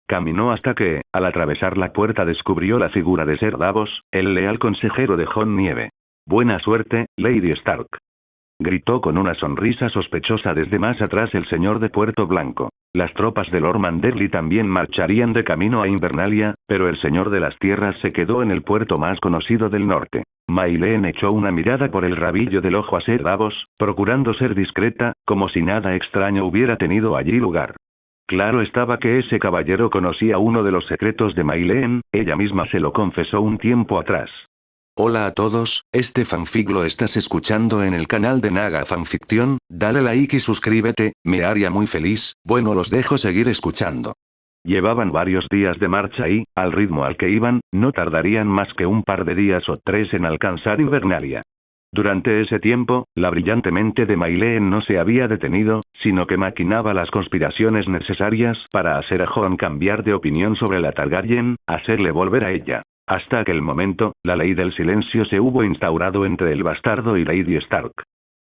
Caminó hasta que, al atravesar la puerta descubrió la figura de Ser Davos, el leal consejero de Jon Nieve. Buena suerte, Lady Stark. Gritó con una sonrisa sospechosa desde más atrás el señor de Puerto Blanco. Las tropas de Lord Manderly también marcharían de camino a Invernalia, pero el señor de las tierras se quedó en el puerto más conocido del norte. Maileen echó una mirada por el rabillo del ojo a Ser Davos, procurando ser discreta, como si nada extraño hubiera tenido allí lugar. Claro estaba que ese caballero conocía uno de los secretos de Maileen, ella misma se lo confesó un tiempo atrás. Hola a todos, este fanfic lo estás escuchando en el canal de Naga Fanfiction, dale like y suscríbete, me haría muy feliz, bueno los dejo seguir escuchando. Llevaban varios días de marcha y, al ritmo al que iban, no tardarían más que un par de días o 3 en alcanzar Invernalia. Durante ese tiempo, la brillante mente de Maileen no se había detenido, sino que maquinaba las conspiraciones necesarias para hacer a Jon cambiar de opinión sobre la Targaryen, hacerle volver a ella. Hasta aquel momento, la ley del silencio se hubo instaurado entre el bastardo y Lady Stark.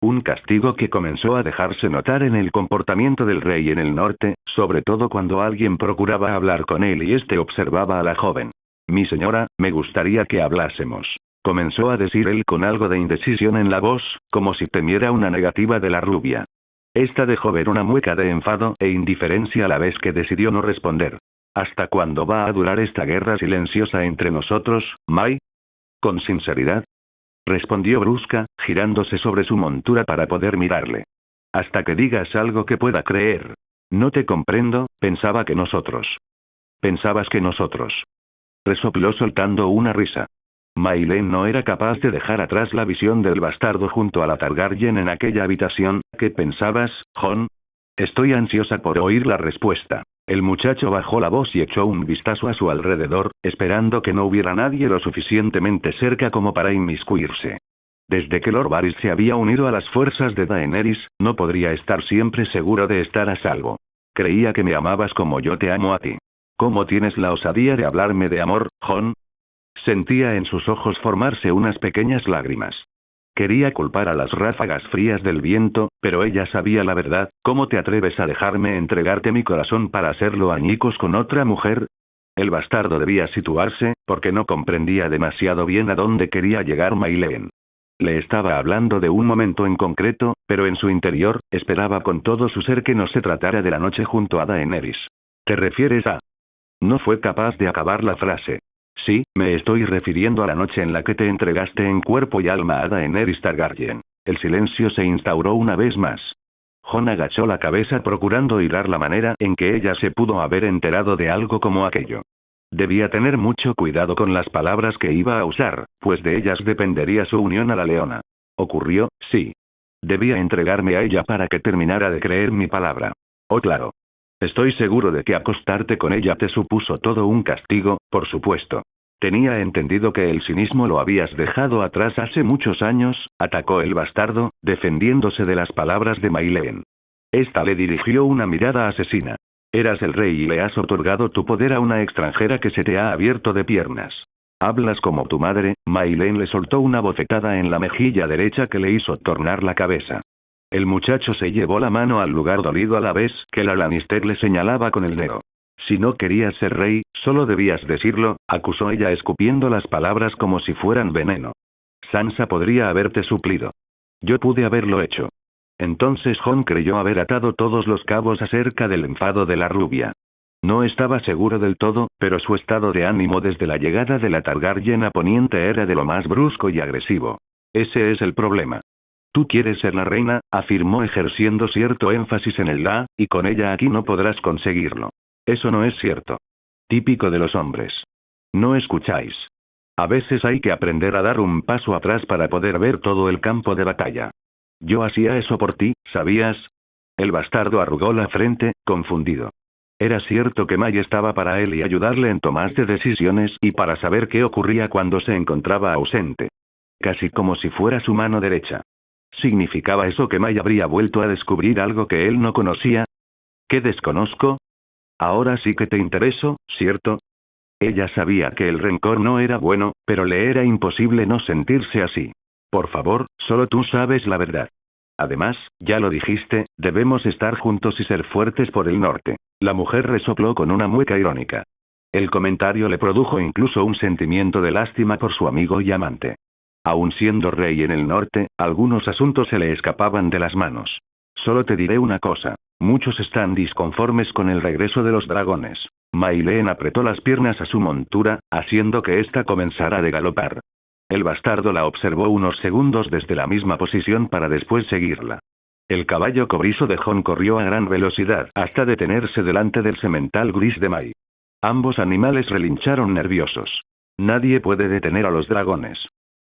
Un castigo que comenzó a dejarse notar en el comportamiento del rey en el norte, sobre todo cuando alguien procuraba hablar con él y éste observaba a la joven. Mi señora, me gustaría que hablásemos. Comenzó a decir él con algo de indecisión en la voz, como si temiera una negativa de la rubia. Esta dejó ver una mueca de enfado e indiferencia a la vez que decidió no responder. ¿Hasta cuándo va a durar esta guerra silenciosa entre nosotros, Mai? Con sinceridad. Respondió brusca, girándose sobre su montura para poder mirarle. Hasta que digas algo que pueda creer. No te comprendo, pensaba que nosotros. Pensabas que nosotros. Resopló soltando una risa. Maileen no era capaz de dejar atrás la visión del bastardo junto a la Targaryen en aquella habitación. ¿Qué pensabas, Jon? Estoy ansiosa por oír la respuesta. El muchacho bajó la voz y echó un vistazo a su alrededor, esperando que no hubiera nadie lo suficientemente cerca como para inmiscuirse. Desde que Lord Varys se había unido a las fuerzas de Daenerys, no podría estar siempre seguro de estar a salvo. Creía que me amabas como yo te amo a ti. ¿Cómo tienes la osadía de hablarme de amor, Jon? Sentía en sus ojos formarse unas pequeñas lágrimas. Quería culpar a las ráfagas frías del viento, pero ella sabía la verdad. ¿Cómo te atreves a dejarme entregarte mi corazón para hacerlo añicos con otra mujer? El bastardo debía situarse, porque no comprendía demasiado bien a dónde quería llegar Maileen. Le estaba hablando de un momento en concreto, pero en su interior, esperaba con todo su ser que no se tratara de la noche junto a Daenerys. ¿Te refieres a...? No fue capaz de acabar la frase. Sí, me estoy refiriendo a la noche en la que te entregaste en cuerpo y alma a Daenerys Targaryen. El silencio se instauró una vez más. Jon agachó la cabeza procurando hilar la manera en que ella se pudo haber enterado de algo como aquello. Debía tener mucho cuidado con las palabras que iba a usar, pues de ellas dependería su unión a la leona. Ocurrió, sí. Debía entregarme a ella para que terminara de creer mi palabra. Oh, claro. Estoy seguro de que acostarte con ella te supuso todo un castigo, por supuesto. Tenía entendido que el cinismo lo habías dejado atrás hace muchos años, atacó el bastardo, defendiéndose de las palabras de Maileen. Esta le dirigió una mirada asesina. Eras el rey y le has otorgado tu poder a una extranjera que se te ha abierto de piernas. Hablas como tu madre. Maileen le soltó una bofetada en la mejilla derecha que le hizo tornar la cabeza. El muchacho se llevó la mano al lugar dolido a la vez que la Lannister le señalaba con el dedo. Si no querías ser rey, solo debías decirlo, acusó ella escupiendo las palabras como si fueran veneno. Sansa podría haberte suplido. Yo pude haberlo hecho. Entonces Jon creyó haber atado todos los cabos acerca del enfado de la rubia. No estaba seguro del todo, pero su estado de ánimo desde la llegada de la Targaryen a Poniente era de lo más brusco y agresivo. Ese es el problema. Tú quieres ser la reina, afirmó ejerciendo cierto énfasis en el la, y con ella aquí no podrás conseguirlo. Eso no es cierto. Típico de los hombres. No escucháis. A veces hay que aprender a dar un paso atrás para poder ver todo el campo de batalla. Yo hacía eso por ti, ¿sabías? El bastardo arrugó la frente, confundido. Era cierto que May estaba para él y ayudarle en tomas de decisiones y para saber qué ocurría cuando se encontraba ausente. Casi como si fuera su mano derecha. ¿Significaba eso que May habría vuelto a descubrir algo que él no conocía? ¿Qué desconozco? Ahora sí que te intereso, ¿cierto? Ella sabía que el rencor no era bueno, pero le era imposible no sentirse así. Por favor, solo tú sabes la verdad. Además, ya lo dijiste, debemos estar juntos y ser fuertes por el norte. La mujer resopló con una mueca irónica. El comentario le produjo incluso un sentimiento de lástima por su amigo y amante. Aun siendo rey en el norte, algunos asuntos se le escapaban de las manos. Solo te diré una cosa. Muchos están disconformes con el regreso de los dragones. Maileen apretó las piernas a su montura, haciendo que ésta comenzara a galopar. El bastardo la observó unos segundos desde la misma posición para después seguirla. El caballo cobrizo de Jon corrió a gran velocidad hasta detenerse delante del semental gris de Mai. Ambos animales relincharon nerviosos. Nadie puede detener a los dragones.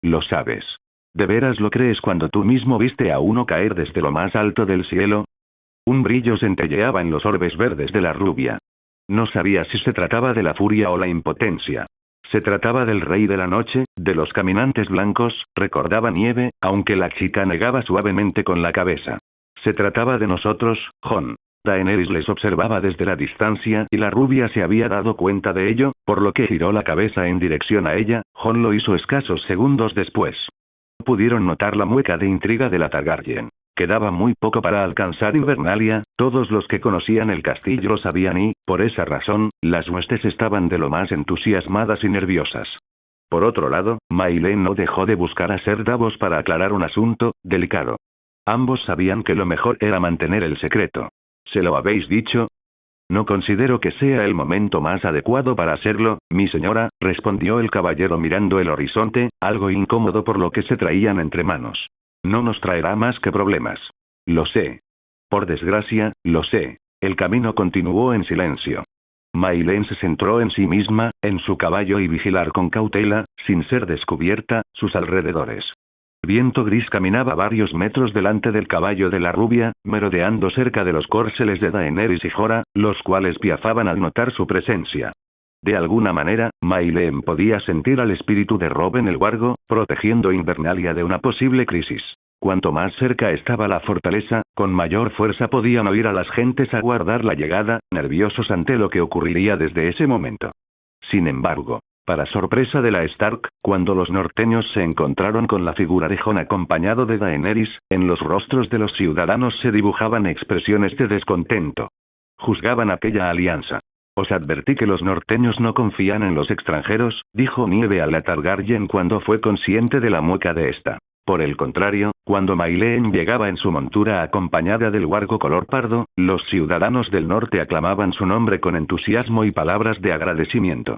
Lo sabes. ¿De veras lo crees cuando tú mismo viste a uno caer desde lo más alto del cielo? Un brillo centelleaba en los orbes verdes de la rubia. No sabía si se trataba de la furia o la impotencia. Se trataba del rey de la noche, de los caminantes blancos, recordaba Nieve, aunque la chica negaba suavemente con la cabeza. Se trataba de nosotros, Jon. Daenerys les observaba desde la distancia y la rubia se había dado cuenta de ello, por lo que giró la cabeza en dirección a ella. Jon lo hizo escasos segundos después. Pudieron notar la mueca de intriga de la Targaryen. Quedaba muy poco para alcanzar Invernalia, todos los que conocían el castillo lo sabían y, por esa razón, las huestes estaban de lo más entusiasmadas y nerviosas. Por otro lado, Maileen no dejó de buscar a Ser Davos para aclarar un asunto delicado. Ambos sabían que lo mejor era mantener el secreto. ¿Se lo habéis dicho? No considero que sea el momento más adecuado para hacerlo, mi señora, respondió el caballero mirando el horizonte, algo incómodo por lo que se traían entre manos. No nos traerá más que problemas. Lo sé. Por desgracia, lo sé. El camino continuó en silencio. Maileen se centró en sí misma, en su caballo y vigilar con cautela, sin ser descubierta, sus alrededores. El viento gris caminaba varios metros delante del caballo de la rubia, merodeando cerca de los córceles de Daenerys y Jorah, los cuales piafaban al notar su presencia. De alguna manera, Mayleen podía sentir al espíritu de Robben el Wargo, protegiendo Invernalia de una posible crisis. Cuanto más cerca estaba la fortaleza, con mayor fuerza podían oír a las gentes aguardar la llegada, nerviosos ante lo que ocurriría desde ese momento. Sin embargo, para sorpresa de la Stark, cuando los norteños se encontraron con la figura de Jon acompañado de Daenerys, en los rostros de los ciudadanos se dibujaban expresiones de descontento. Juzgaban aquella alianza. Os advertí que los norteños no confían en los extranjeros, dijo Nieve a la Targaryen cuando fue consciente de la mueca de esta. Por el contrario, cuando Mayleen llegaba en su montura acompañada del wargo color pardo, los ciudadanos del norte aclamaban su nombre con entusiasmo y palabras de agradecimiento.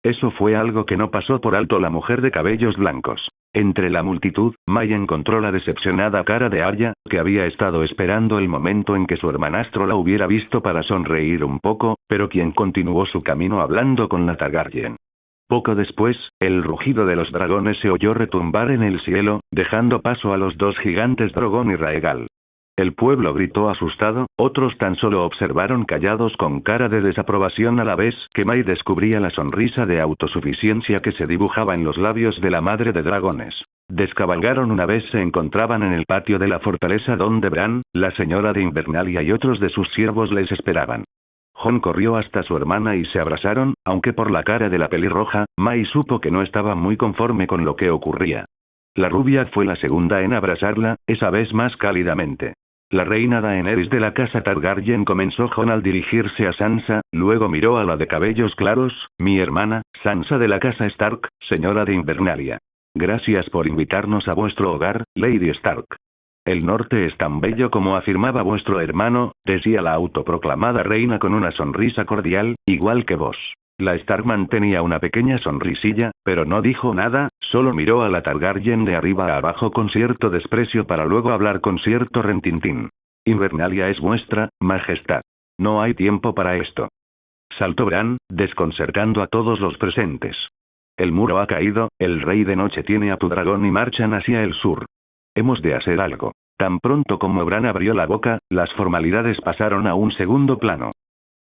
Eso fue algo que no pasó por alto la mujer de cabellos blancos. Entre la multitud, May encontró la decepcionada cara de Arya, que había estado esperando el momento en que su hermanastro la hubiera visto para sonreír un poco, pero quien continuó su camino hablando con la Targaryen. Poco después, el rugido de los dragones se oyó retumbar en el cielo, dejando paso a los dos gigantes Drogon y Rhaegal. El pueblo gritó asustado, otros tan solo observaron callados con cara de desaprobación a la vez que May descubría la sonrisa de autosuficiencia que se dibujaba en los labios de la madre de dragones. Descabalgaron una vez se encontraban en el patio de la fortaleza donde Bran, la señora de Invernalia y otros de sus siervos les esperaban. Jon corrió hasta su hermana y se abrazaron, aunque por la cara de la pelirroja, May supo que no estaba muy conforme con lo que ocurría. La rubia fue la segunda en abrazarla, esa vez más cálidamente. La reina Daenerys de la casa Targaryen comenzó Jon al dirigirse a Sansa, luego miró a la de cabellos claros, mi hermana, Sansa de la casa Stark, señora de Invernalia. Gracias por invitarnos a vuestro hogar, Lady Stark. El norte es tan bello como afirmaba vuestro hermano, decía la autoproclamada reina con una sonrisa cordial, igual que vos. La Stark mantenía una pequeña sonrisilla, pero no dijo nada, solo miró a la Targaryen de arriba a abajo con cierto desprecio para luego hablar con cierto rentintín. Invernalia es vuestra, majestad. No hay tiempo para esto. Saltó Bran, desconcertando a todos los presentes. El muro ha caído, el rey de noche tiene a tu dragón y marchan hacia el sur. Hemos de hacer algo. Tan pronto como Bran abrió la boca, las formalidades pasaron a un segundo plano.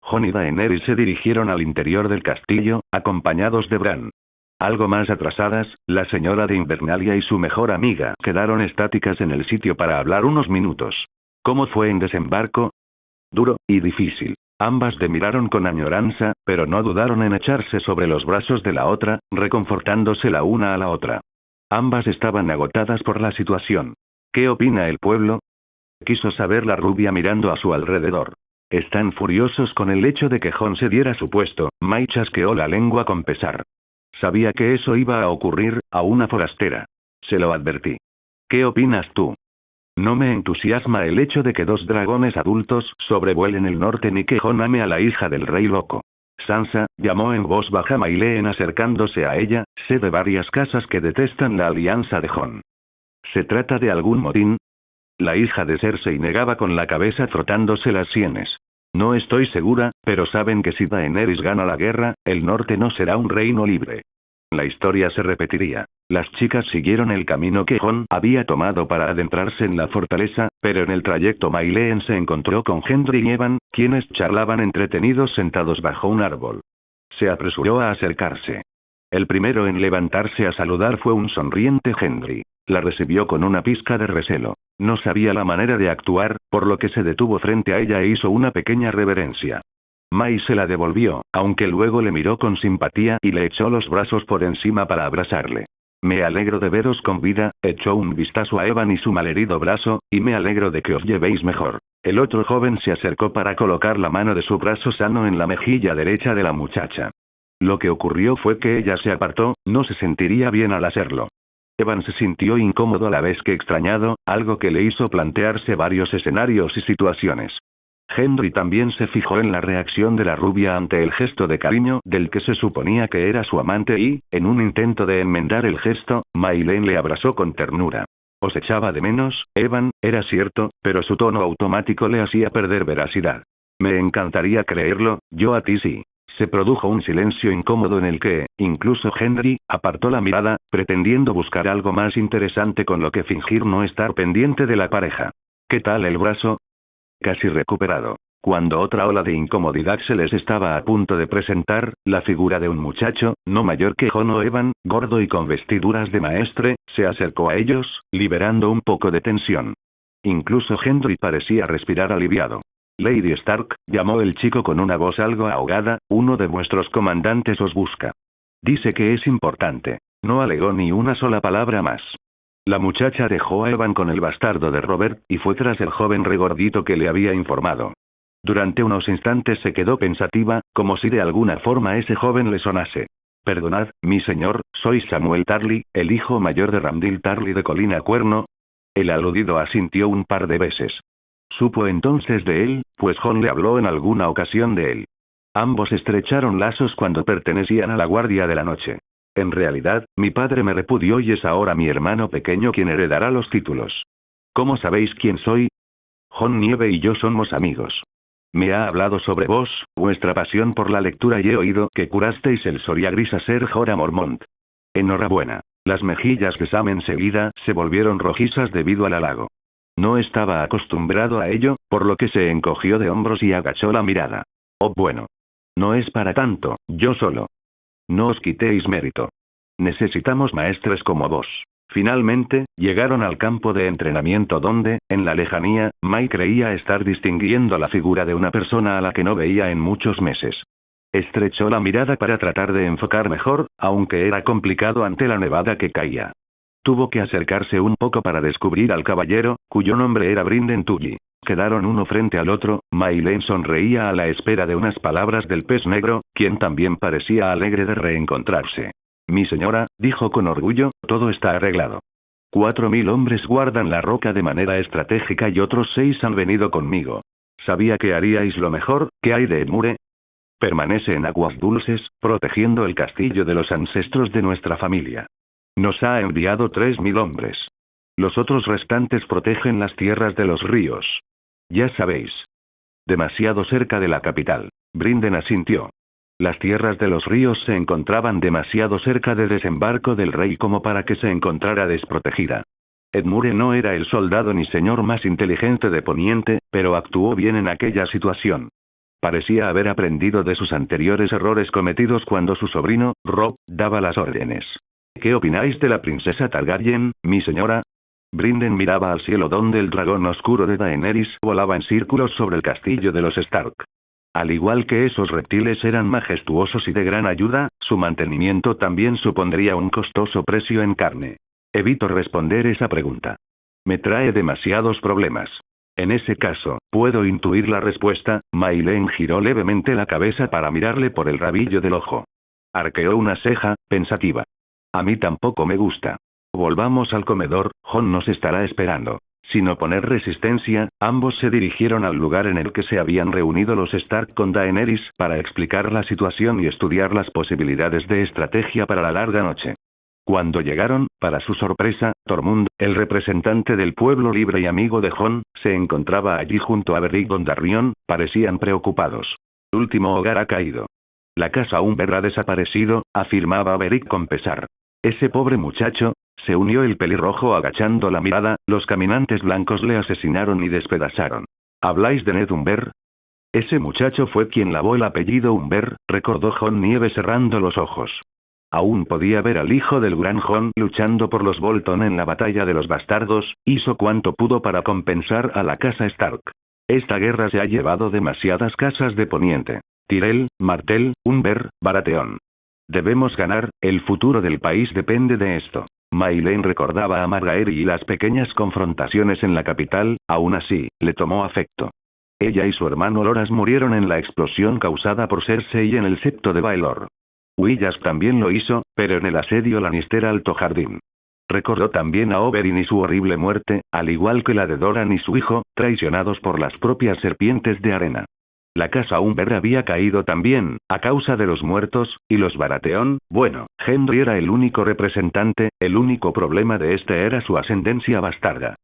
Jon y Daenerys se dirigieron al interior del castillo, acompañados de Bran. Algo más atrasadas, la señora de Invernalia y su mejor amiga quedaron estáticas en el sitio para hablar unos minutos. ¿Cómo fue en desembarco? Duro y difícil. Ambas le miraron con añoranza, pero no dudaron en echarse sobre los brazos de la otra, reconfortándose la una a la otra. Ambas estaban agotadas por la situación. ¿Qué opina el pueblo? Quiso saber la rubia mirando a su alrededor. Están furiosos con el hecho de que Jon se diera su puesto, May chasqueó la lengua con pesar. Sabía que eso iba a ocurrir, a una forastera. Se lo advertí. ¿Qué opinas tú? No me entusiasma el hecho de que dos dragones adultos sobrevuelen el norte ni que Jon ame a la hija del rey loco. Sansa, llamó en voz baja Mayleen acercándose a ella, sé de varias casas que detestan la alianza de Jon. ¿Se trata de algún motín? La hija de Cersei negaba con la cabeza frotándose las sienes. No estoy segura, pero saben que si Daenerys gana la guerra, el norte no será un reino libre. La historia se repetiría. Las chicas siguieron el camino que Jon había tomado para adentrarse en la fortaleza, pero en el trayecto Mayleen se encontró con Gendry y Evan, quienes charlaban entretenidos sentados bajo un árbol. Se apresuró a acercarse. El primero en levantarse a saludar fue un sonriente Gendry. La recibió con una pizca de recelo. No sabía la manera de actuar, por lo que se detuvo frente a ella e hizo una pequeña reverencia. May se la devolvió, aunque luego le miró con simpatía y le echó los brazos por encima para abrazarle. Me alegro de veros con vida, echó un vistazo a Evan y su malherido brazo, y me alegro de que os llevéis mejor. El otro joven se acercó para colocar la mano de su brazo sano en la mejilla derecha de la muchacha. Lo que ocurrió fue que ella se apartó, no se sentiría bien al hacerlo. Evan se sintió incómodo a la vez que extrañado, algo que le hizo plantearse varios escenarios y situaciones. Gendry también se fijó en la reacción de la rubia ante el gesto de cariño del que se suponía que era su amante y, en un intento de enmendar el gesto, Mayleen le abrazó con ternura. Os echaba de menos, Evan, era cierto, pero su tono automático le hacía perder veracidad. Me encantaría creerlo, yo a ti sí. Se produjo un silencio incómodo en el que, incluso Henry, apartó la mirada, pretendiendo buscar algo más interesante con lo que fingir no estar pendiente de la pareja. ¿Qué tal el brazo? Casi recuperado. Cuando otra ola de incomodidad se les estaba a punto de presentar, la figura de un muchacho, no mayor que John O'Evan, gordo y con vestiduras de maestre, se acercó a ellos, liberando un poco de tensión. Incluso Henry parecía respirar aliviado. Lady Stark, llamó el chico con una voz algo ahogada, uno de vuestros comandantes os busca. Dice que es importante. No alegó ni una sola palabra más. La muchacha dejó a Evan con el bastardo de Robert, y fue tras el joven regordito que le había informado. Durante unos instantes se quedó pensativa, como si de alguna forma ese joven le sonase. Perdonad, mi señor, soy Samuel Tarly, el hijo mayor de Ramdil Tarly de Colina Cuerno. El aludido asintió un par de veces. Supo entonces de él, pues John le habló en alguna ocasión de él. Ambos estrecharon lazos cuando pertenecían a la Guardia de la Noche. En realidad, mi padre me repudió y es ahora mi hermano pequeño quien heredará los títulos. ¿Cómo sabéis quién soy? John Nieve y yo somos amigos. Me ha hablado sobre vos, vuestra pasión por la lectura y he oído que curasteis el Soria Gris a Ser Jorah Mormont. Enhorabuena. Las mejillas de Sam enseguida se volvieron rojizas debido al halago. No estaba acostumbrado a ello, por lo que se encogió de hombros y agachó la mirada. Oh bueno. No es para tanto, yo solo. No os quitéis mérito. Necesitamos maestres como vos. Finalmente, llegaron al campo de entrenamiento donde, en la lejanía, Mike creía estar distinguiendo la figura de una persona a la que no veía en muchos meses. Estrechó la mirada para tratar de enfocar mejor, aunque era complicado ante la nevada que caía. Tuvo que acercarse un poco para descubrir al caballero, cuyo nombre era Brynden Tully. Quedaron uno frente al otro, Maylen sonreía a la espera de unas palabras del pez negro, quien también parecía alegre de reencontrarse. Mi señora, dijo con orgullo, todo está arreglado. 4000 hombres guardan la roca de manera estratégica y otros 6 han venido conmigo. Sabía que haríais lo mejor. ¿Qué hay de Edmure? Permanece en Aguas Dulces, protegiendo el castillo de los ancestros de nuestra familia. Nos ha enviado 3000 hombres. Los otros restantes protegen las tierras de los ríos. Ya sabéis. Demasiado cerca de la capital. Brynden asintió. Las tierras de los ríos se encontraban demasiado cerca de desembarco del rey como para que se encontrara desprotegida. Edmure no era el soldado ni señor más inteligente de Poniente, pero actuó bien en aquella situación. Parecía haber aprendido de sus anteriores errores cometidos cuando su sobrino, Robb, daba las órdenes. ¿Qué opináis de la princesa Targaryen, mi señora? Brynden miraba al cielo donde el dragón oscuro de Daenerys volaba en círculos sobre el castillo de los Stark. Al igual que esos reptiles eran majestuosos y de gran ayuda, su mantenimiento también supondría un costoso precio en carne. Evito responder esa pregunta. Me trae demasiados problemas. En ese caso, puedo intuir la respuesta. Maylen giró levemente la cabeza para mirarle por el rabillo del ojo. Arqueó una ceja, pensativa. A mí tampoco me gusta. Volvamos al comedor, John nos estará esperando. Sin oponer resistencia, ambos se dirigieron al lugar en el que se habían reunido los Stark con Daenerys para explicar la situación y estudiar las posibilidades de estrategia para la larga noche. Cuando llegaron, para su sorpresa, Tormund, el representante del pueblo libre y amigo de Jon, se encontraba allí junto a Beric Dondarrion. Parecían preocupados. El último hogar ha caído. La casa Umber ha desaparecido, afirmaba Beric con pesar. Ese pobre muchacho, se unió el pelirrojo agachando la mirada, los caminantes blancos le asesinaron y despedazaron. ¿Habláis de Ned Umber? Ese muchacho fue quien lavó el apellido Umber, recordó Jon Nieve cerrando los ojos. Aún podía ver al hijo del gran Jon luchando por los Bolton en la batalla de los bastardos. Hizo cuanto pudo para compensar a la casa Stark. Esta guerra se ha llevado demasiadas casas de Poniente. Tyrell, Martell, Umber, Baratheon. Debemos ganar, el futuro del país depende de esto. Maylen recordaba a Margaery y las pequeñas confrontaciones en la capital. Aún así, le tomó afecto. Ella y su hermano Loras murieron en la explosión causada por Cersei en el septo de Baelor. Willas también lo hizo, pero en el asedio Lannister a Alto Jardín. Recordó también a Oberyn y su horrible muerte, al igual que la de Doran y su hijo, traicionados por las propias serpientes de arena. La casa Umber había caído también, a causa de los muertos, y los Baratheon. Bueno, Henry era el único representante. El único problema de este era su ascendencia bastarda.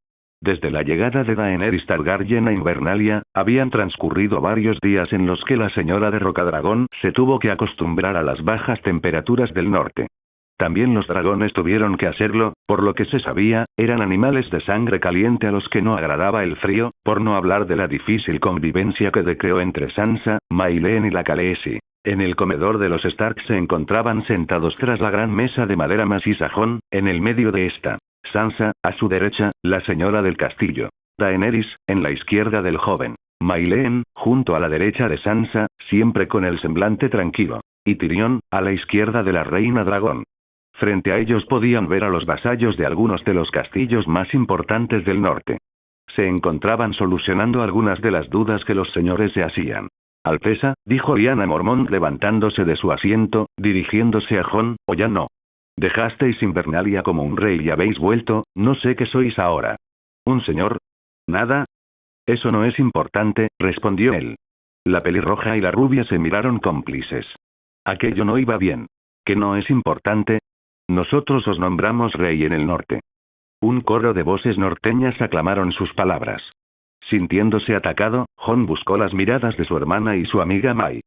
Desde la llegada de Daenerys Targaryen a Invernalia, habían transcurrido varios días en los que la señora de Rocadragón se tuvo que acostumbrar a las bajas temperaturas del norte. También los dragones tuvieron que hacerlo, por lo que se sabía, eran animales de sangre caliente a los que no agradaba el frío, por no hablar de la difícil convivencia que decreó entre Sansa, Mayleen y la Khaleesi. En el comedor de los Stark se encontraban sentados tras la gran mesa de madera maciza Jon, en el medio de esta. Sansa, a su derecha, la señora del castillo. Daenerys, en la izquierda del joven. Mayleen, junto a la derecha de Sansa, siempre con el semblante tranquilo. Y Tyrion, a la izquierda de la reina dragón. Frente a ellos podían ver a los vasallos de algunos de los castillos más importantes del norte. Se encontraban solucionando algunas de las dudas que los señores se hacían. Alteza, dijo Lyanna Mormont levantándose de su asiento, dirigiéndose a Jon, ¿o ya no? Dejasteis Invernalia como un rey y habéis vuelto, no sé qué sois ahora. ¿Un señor? ¿Nada? Eso no es importante, respondió él. La pelirroja y la rubia se miraron cómplices. Aquello no iba bien. ¿Que no es importante? Nosotros os nombramos rey en el norte. Un coro de voces norteñas aclamaron sus palabras. Sintiéndose atacado, Jon buscó las miradas de su hermana y su amiga Mai.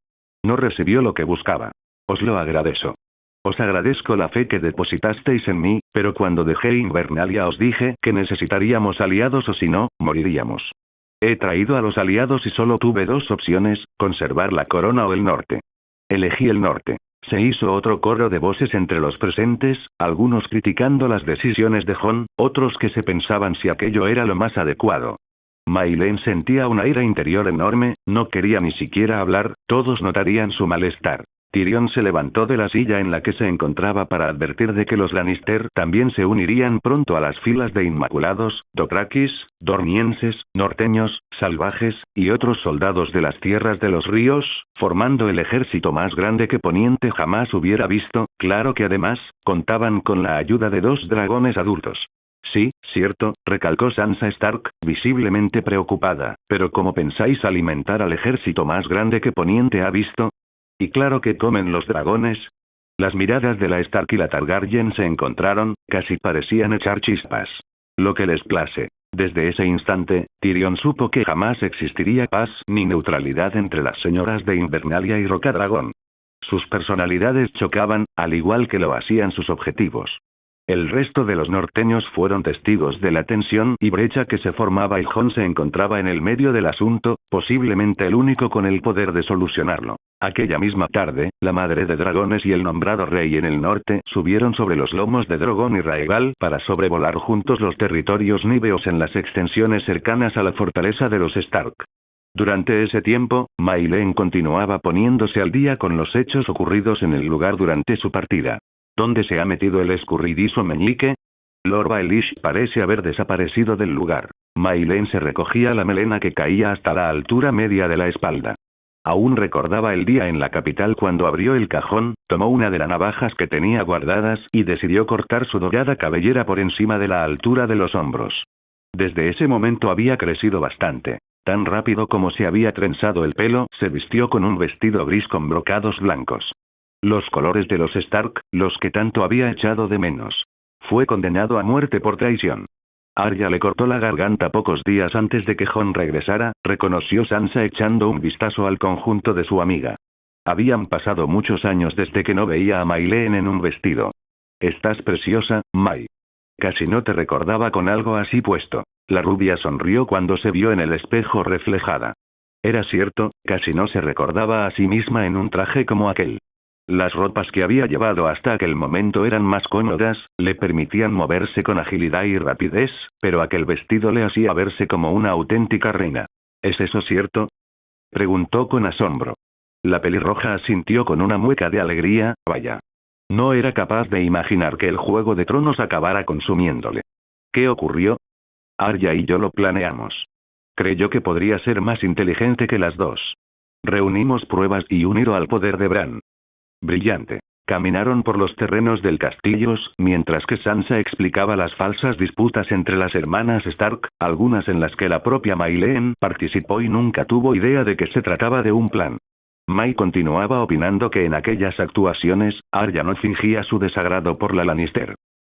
No recibió lo que buscaba. Os lo agradezco. Os agradezco la fe que depositasteis en mí, pero cuando dejé Invernalia os dije que necesitaríamos aliados o si no, moriríamos. He traído a los aliados y solo tuve dos opciones, conservar la corona o el norte. Elegí el norte. Se hizo otro coro de voces entre los presentes, algunos criticando las decisiones de Jon, otros que se pensaban si aquello era lo más adecuado. Mayleen sentía una ira interior enorme, no quería ni siquiera hablar, todos notarían su malestar. Tyrion se levantó de la silla en la que se encontraba para advertir de que los Lannister también se unirían pronto a las filas de Inmaculados, Dothrakis, Dornienses, norteños, salvajes, y otros soldados de las tierras de los ríos, formando el ejército más grande que Poniente jamás hubiera visto, claro que además, contaban con la ayuda de 2 dragones adultos. Sí, cierto, recalcó Sansa Stark, visiblemente preocupada, pero ¿cómo pensáis alimentar al ejército más grande que Poniente ha visto? Y claro que comen los dragones. Las miradas de la Stark y la Targaryen se encontraron, casi parecían echar chispas. Lo que les place. Desde ese instante, Tyrion supo que jamás existiría paz ni neutralidad entre las señoras de Invernalia y Rocadragón. Sus personalidades chocaban, al igual que lo hacían sus objetivos. El resto de los norteños fueron testigos de la tensión y brecha que se formaba y Jon se encontraba en el medio del asunto, posiblemente el único con el poder de solucionarlo. Aquella misma tarde, la madre de dragones y el nombrado rey en el norte subieron sobre los lomos de Drogon y Rhaegal para sobrevolar juntos los territorios níveos en las extensiones cercanas a la fortaleza de los Stark. Durante ese tiempo, Mayleen continuaba poniéndose al día con los hechos ocurridos en el lugar durante su partida. ¿Dónde se ha metido el escurridizo meñique? Lord Baelish parece haber desaparecido del lugar. Mayleen se recogía la melena que caía hasta la altura media de la espalda. Aún recordaba el día en la capital cuando abrió el cajón, tomó una de las navajas que tenía guardadas y decidió cortar su dorada cabellera por encima de la altura de los hombros. Desde ese momento había crecido bastante. Tan rápido como se había trenzado el pelo, se vistió con un vestido gris con brocados blancos. Los colores de los Stark, los que tanto había echado de menos. Fue condenado a muerte por traición. Arya le cortó la garganta pocos días antes de que Jon regresara, reconoció Sansa echando un vistazo al conjunto de su amiga. Habían pasado muchos años desde que no veía a Mayleen en un vestido. Estás preciosa, May. Casi no te recordaba con algo así puesto. La rubia sonrió cuando se vio en el espejo reflejada. Era cierto, casi no se recordaba a sí misma en un traje como aquel. Las ropas que había llevado hasta aquel momento eran más cómodas, le permitían moverse con agilidad y rapidez, pero aquel vestido le hacía verse como una auténtica reina. ¿Es eso cierto?, preguntó con asombro. La pelirroja asintió con una mueca de alegría, vaya. No era capaz de imaginar que el Juego de Tronos acabara consumiéndole. ¿Qué ocurrió? Arya y yo lo planeamos. Creyó que podría ser más inteligente que las dos. Reunimos pruebas y unido al poder de Bran. Brillante. Caminaron por los terrenos del castillo, mientras que Sansa explicaba las falsas disputas entre las hermanas Stark, algunas en las que la propia Mayleen participó y nunca tuvo idea de que se trataba de un plan. May continuaba opinando que en aquellas actuaciones, Arya no fingía su desagrado por la Lannister.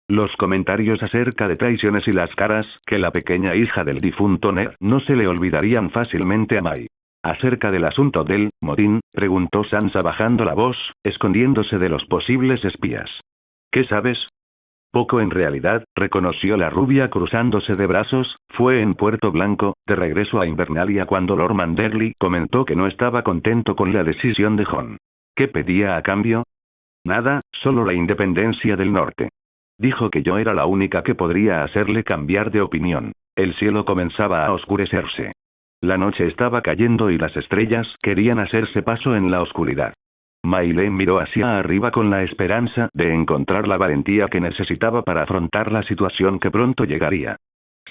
Los comentarios acerca de traiciones y las caras que la pequeña hija del difunto Ned no se le olvidarían fácilmente a Mai. Acerca del asunto del motín, preguntó Sansa bajando la voz, escondiéndose de los posibles espías. ¿Qué sabes? Poco en realidad, reconoció la rubia cruzándose de brazos. Fue en Puerto Blanco, de regreso a Invernalia cuando Lord Manderley comentó que no estaba contento con la decisión de Jon. ¿Qué pedía a cambio? Nada, solo la independencia del norte. Dijo que yo era la única que podría hacerle cambiar de opinión. El cielo comenzaba a oscurecerse. La noche estaba cayendo y las estrellas querían hacerse paso en la oscuridad. Mayleen miró hacia arriba con la esperanza de encontrar la valentía que necesitaba para afrontar la situación que pronto llegaría.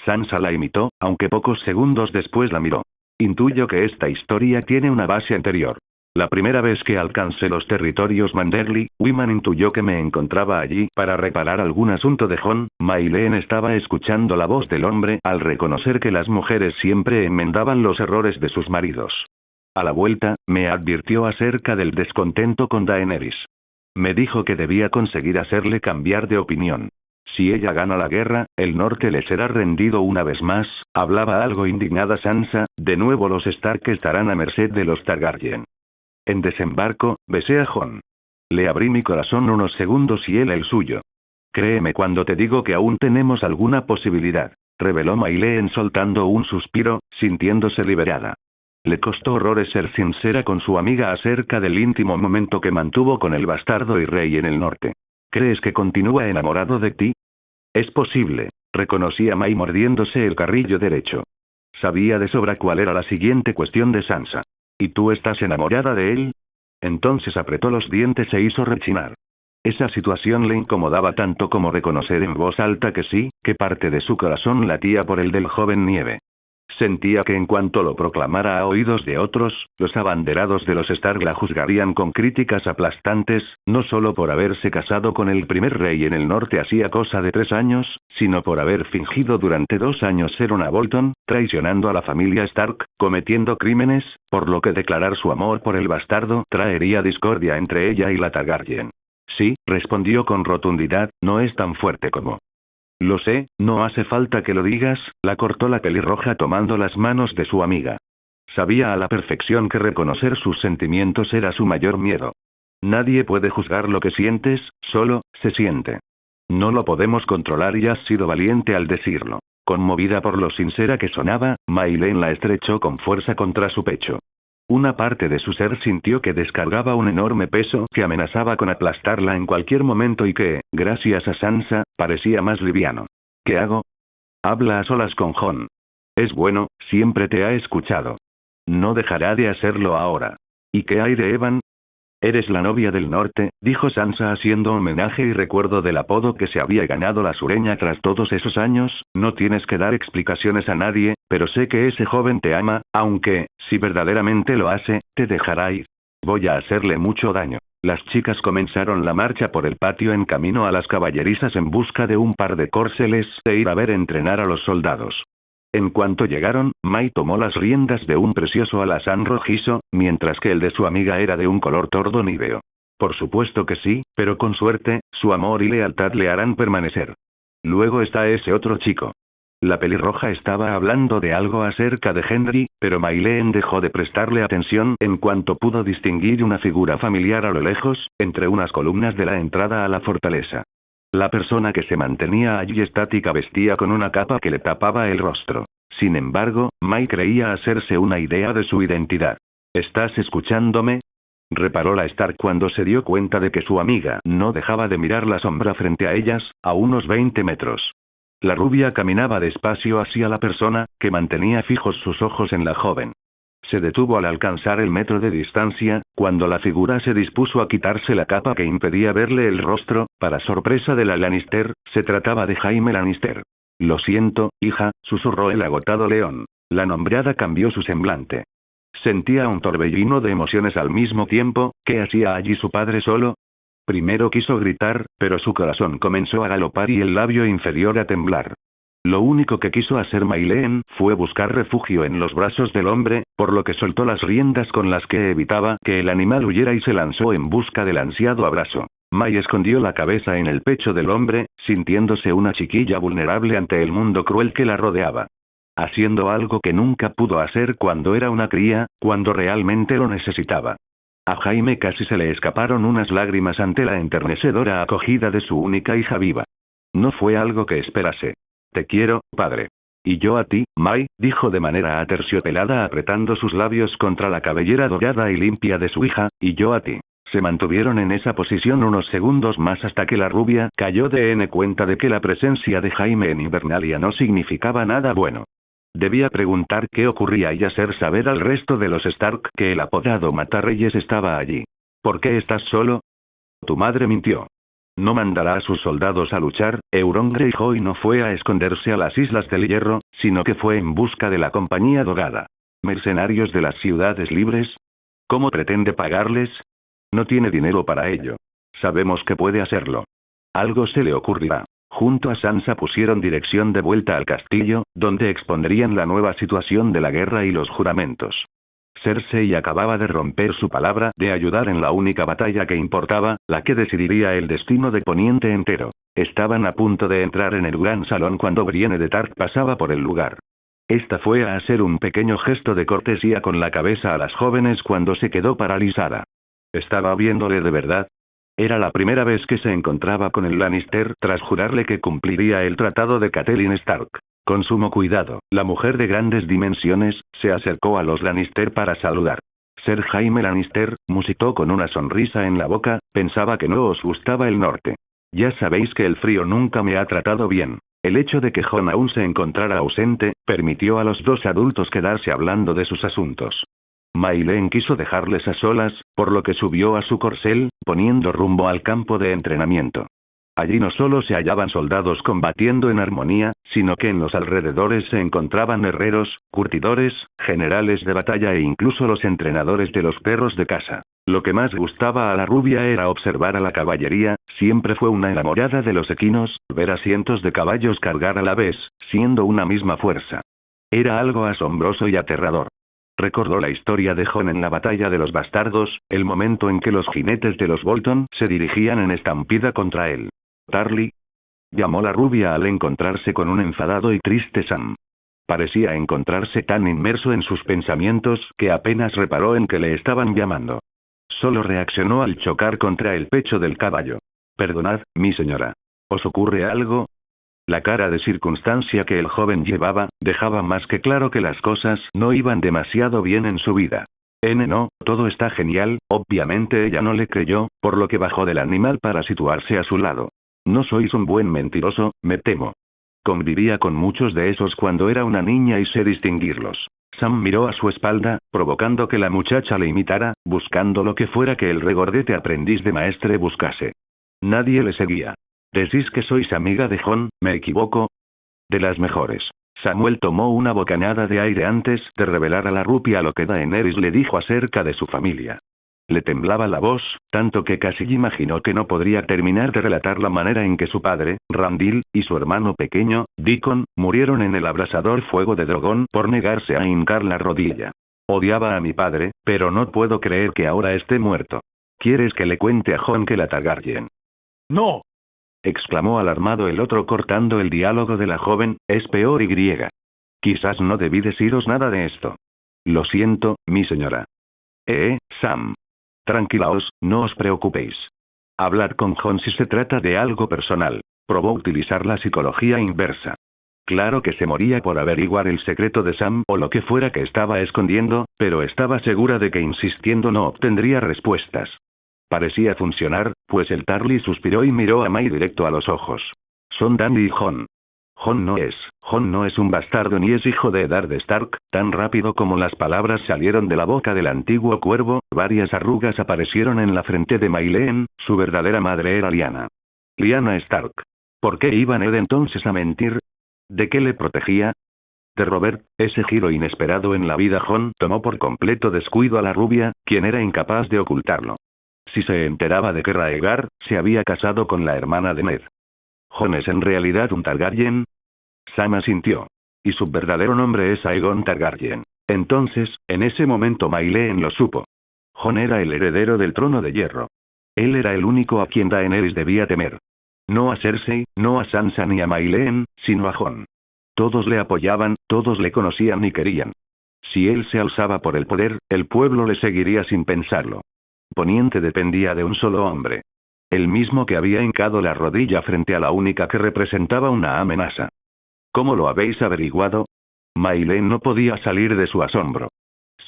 Sansa la imitó, aunque pocos segundos después la miró. Intuyo que esta historia tiene una base anterior. La primera vez que alcancé los territorios Manderley, Wyman intuyó que me encontraba allí para reparar algún asunto de Jon. Mayleen estaba escuchando la voz del hombre al reconocer que las mujeres siempre enmendaban los errores de sus maridos. A la vuelta, me advirtió acerca del descontento con Daenerys. Me dijo que debía conseguir hacerle cambiar de opinión. Si ella gana la guerra, el norte le será rendido una vez más. Hablaba algo indignada Sansa. De nuevo los Stark estarán a merced de los Targaryen. En desembarco, besé a Jon. Le abrí mi corazón unos segundos y él el suyo. Créeme cuando te digo que aún tenemos alguna posibilidad, reveló Mayleen soltando un suspiro, sintiéndose liberada. Le costó horrores ser sincera con su amiga acerca del íntimo momento que mantuvo con el bastardo y rey en el norte. ¿Crees que continúa enamorado de ti? Es posible, reconocía May mordiéndose el carrillo derecho. Sabía de sobra cuál era la siguiente cuestión de Sansa. ¿Y tú estás enamorada de él? Entonces apretó los dientes e hizo rechinar. Esa situación le incomodaba tanto como reconocer en voz alta que sí, que parte de su corazón latía por el del joven Nieve. Sentía que en cuanto lo proclamara a oídos de otros, los abanderados de los Stark la juzgarían con críticas aplastantes, no solo por haberse casado con el primer rey en el norte hacía cosa de 3 años, sino por haber fingido durante 2 años ser una Bolton, traicionando a la familia Stark, cometiendo crímenes, por lo que declarar su amor por el bastardo traería discordia entre ella y la Targaryen. Sí, respondió con rotundidad, no es tan fuerte como... Lo sé, no hace falta que lo digas, la cortó la pelirroja tomando las manos de su amiga. Sabía a la perfección que reconocer sus sentimientos era su mayor miedo. Nadie puede juzgar lo que sientes, solo, se siente. No lo podemos controlar y has sido valiente al decirlo. Conmovida por lo sincera que sonaba, Mayleen la estrechó con fuerza contra su pecho. Una parte de su ser sintió que descargaba un enorme peso que amenazaba con aplastarla en cualquier momento y que, gracias a Sansa, parecía más liviano. ¿Qué hago? Habla a solas con Jon. Es bueno, siempre te ha escuchado. No dejará de hacerlo ahora. ¿Y qué hay de Evan? Eres la novia del norte, dijo Sansa haciendo homenaje y recuerdo del apodo que se había ganado la sureña tras todos esos años. No tienes que dar explicaciones a nadie, pero sé que ese joven te ama, aunque, si verdaderamente lo hace, te dejará ir. Voy a hacerle mucho daño. Las chicas comenzaron la marcha por el patio en camino a las caballerizas en busca de un par de córceles e ir a ver entrenar a los soldados. En cuanto llegaron, Mai tomó las riendas de un precioso alazán rojizo, mientras que el de su amiga era de un color tordo níveo. Por supuesto que sí, pero con suerte, su amor y lealtad le harán permanecer. Luego está ese otro chico. La pelirroja estaba hablando de algo acerca de Henry, pero Mayleen dejó de prestarle atención en cuanto pudo distinguir una figura familiar a lo lejos, entre unas columnas de la entrada a la fortaleza. La persona que se mantenía allí estática vestía con una capa que le tapaba el rostro. Sin embargo, Mai creía hacerse una idea de su identidad. ¿Estás escuchándome? Reparó la Stark cuando se dio cuenta de que su amiga no dejaba de mirar la sombra frente a ellas, a unos 20 metros. La rubia caminaba despacio hacia la persona, que mantenía fijos sus ojos en la joven. Se detuvo al alcanzar el metro de distancia, cuando la figura se dispuso a quitarse la capa que impedía verle el rostro. Para sorpresa de la Lannister, se trataba de Jaime Lannister. Lo siento, hija, susurró el agotado león. La nombrada cambió su semblante. Sentía un torbellino de emociones al mismo tiempo. ¿Qué hacía allí su padre solo? Primero quiso gritar, pero su corazón comenzó a galopar y el labio inferior a temblar. Lo único que quiso hacer Mayleen fue buscar refugio en los brazos del hombre, por lo que soltó las riendas con las que evitaba que el animal huyera y se lanzó en busca del ansiado abrazo. Mai escondió la cabeza en el pecho del hombre, sintiéndose una chiquilla vulnerable ante el mundo cruel que la rodeaba. Haciendo algo que nunca pudo hacer cuando era una cría, cuando realmente lo necesitaba. A Jaime casi se le escaparon unas lágrimas ante la enternecedora acogida de su única hija viva. No fue algo que esperase. Te quiero, padre. Y yo a ti, Mai, dijo de manera aterciopelada apretando sus labios contra la cabellera dorada y limpia de su hija, y yo a ti. Se mantuvieron en esa posición unos segundos más hasta que la rubia cayó en cuenta de que la presencia de Jaime en Invernalia no significaba nada bueno. Debía preguntar qué ocurría y hacer saber al resto de los Stark que el apodado Matarreyes estaba allí. ¿Por qué estás solo? Tu madre mintió. No mandará a sus soldados a luchar. Euron Greyjoy no fue a esconderse a las Islas del Hierro, sino que fue en busca de la compañía Dogada. ¿Mercenarios de las ciudades libres? ¿Cómo pretende pagarles? No tiene dinero para ello. Sabemos que puede hacerlo. Algo se le ocurrirá. Junto a Sansa pusieron dirección de vuelta al castillo, donde expondrían la nueva situación de la guerra y los juramentos. Cersei acababa de romper su palabra de ayudar en la única batalla que importaba, la que decidiría el destino de Poniente entero. Estaban a punto de entrar en el gran salón cuando Brienne de Tarth pasaba por el lugar. Esta fue a hacer un pequeño gesto de cortesía con la cabeza a las jóvenes cuando se quedó paralizada. ¿Estaba viéndole de verdad? Era la primera vez que se encontraba con el Lannister tras jurarle que cumpliría el tratado de Catelyn Stark. Con sumo cuidado, la mujer de grandes dimensiones se acercó a los Lannister para saludar. Ser Jaime Lannister, musitó con una sonrisa en la boca, pensaba que no os gustaba el norte. Ya sabéis que el frío nunca me ha tratado bien. El hecho de que Jon aún se encontrara ausente, permitió a los dos adultos quedarse hablando de sus asuntos. Maylen quiso dejarles a solas, por lo que subió a su corcel, poniendo rumbo al campo de entrenamiento. Allí no solo se hallaban soldados combatiendo en armonía, sino que en los alrededores se encontraban herreros, curtidores, generales de batalla e incluso los entrenadores de los perros de caza. Lo que más gustaba a la rubia era observar a la caballería, siempre fue una enamorada de los equinos, ver a cientos de caballos cargar a la vez, siendo una misma fuerza. Era algo asombroso y aterrador. Recordó la historia de Jon en la batalla de los bastardos, el momento en que los jinetes de los Bolton se dirigían en estampida contra él. «Tarly», llamó la rubia al encontrarse con un enfadado y triste Sam. Parecía encontrarse tan inmerso en sus pensamientos que apenas reparó en que le estaban llamando. Solo reaccionó al chocar contra el pecho del caballo. «Perdonad, mi señora. ¿Os ocurre algo?» La cara de circunstancia que el joven llevaba, dejaba más que claro que las cosas no iban demasiado bien en su vida. No, todo está genial. Obviamente ella no le creyó, por lo que bajó del animal para situarse a su lado. No sois un buen mentiroso, me temo. Convivía con muchos de esos cuando era una niña y sé distinguirlos. Sam miró a su espalda, provocando que la muchacha le imitara, buscando lo que fuera que el regordete aprendiz de maestre buscase. Nadie le seguía. ¿Decís que sois amiga de Jon? ¿Me equivoco? De las mejores. Samuel tomó una bocanada de aire antes de revelar a la rubia lo que Daenerys le dijo acerca de su familia. Le temblaba la voz, tanto que casi imaginó que no podría terminar de relatar la manera en que su padre, Randil, y su hermano pequeño, Deacon, murieron en el abrasador fuego de Drogon por negarse a hincar la rodilla. Odiaba a mi padre, pero no puedo creer que ahora esté muerto. ¿Quieres que le cuente a Jon que la Targaryen? ¡No! Exclamó alarmado el otro cortando el diálogo de la joven, es peor y. Quizás no debí deciros nada de esto. Lo siento, mi señora. Sam. Tranquilaos, no os preocupéis. Hablad con Jon si se trata de algo personal. Probó utilizar la psicología inversa. Claro que se moría por averiguar el secreto de Sam o lo que fuera que estaba escondiendo, pero estaba segura de que insistiendo no obtendría respuestas. Parecía funcionar, pues el Tarly suspiró y miró a Mai directo a los ojos. Son Dany y Jon. Jon no es un bastardo ni es hijo de Eddard Stark. Tan rápido como las palabras salieron de la boca del antiguo cuervo, varias arrugas aparecieron en la frente de Mayleen, su verdadera madre era Lyanna. Lyanna Stark. ¿Por qué iba Ned entonces a mentir? ¿De qué le protegía? De Robert. Ese giro inesperado en la vida Jon tomó por completo descuido a la rubia, quien era incapaz de ocultarlo. Si se enteraba de que Rhaegar se había casado con la hermana de Ned. ¿Jon es en realidad un Targaryen? Sam asintió. Y su verdadero nombre es Aegon Targaryen. Entonces, en ese momento Mayleen lo supo. Jon era el heredero del trono de hierro. Él era el único a quien Daenerys debía temer. No a Cersei, no a Sansa ni a Mayleen, sino a Jon. Todos le apoyaban, todos le conocían y querían. Si él se alzaba por el poder, el pueblo le seguiría sin pensarlo. Poniente dependía de un solo hombre. El mismo que había hincado la rodilla frente a la única que representaba una amenaza. ¿Cómo lo habéis averiguado? Mayleen no podía salir de su asombro.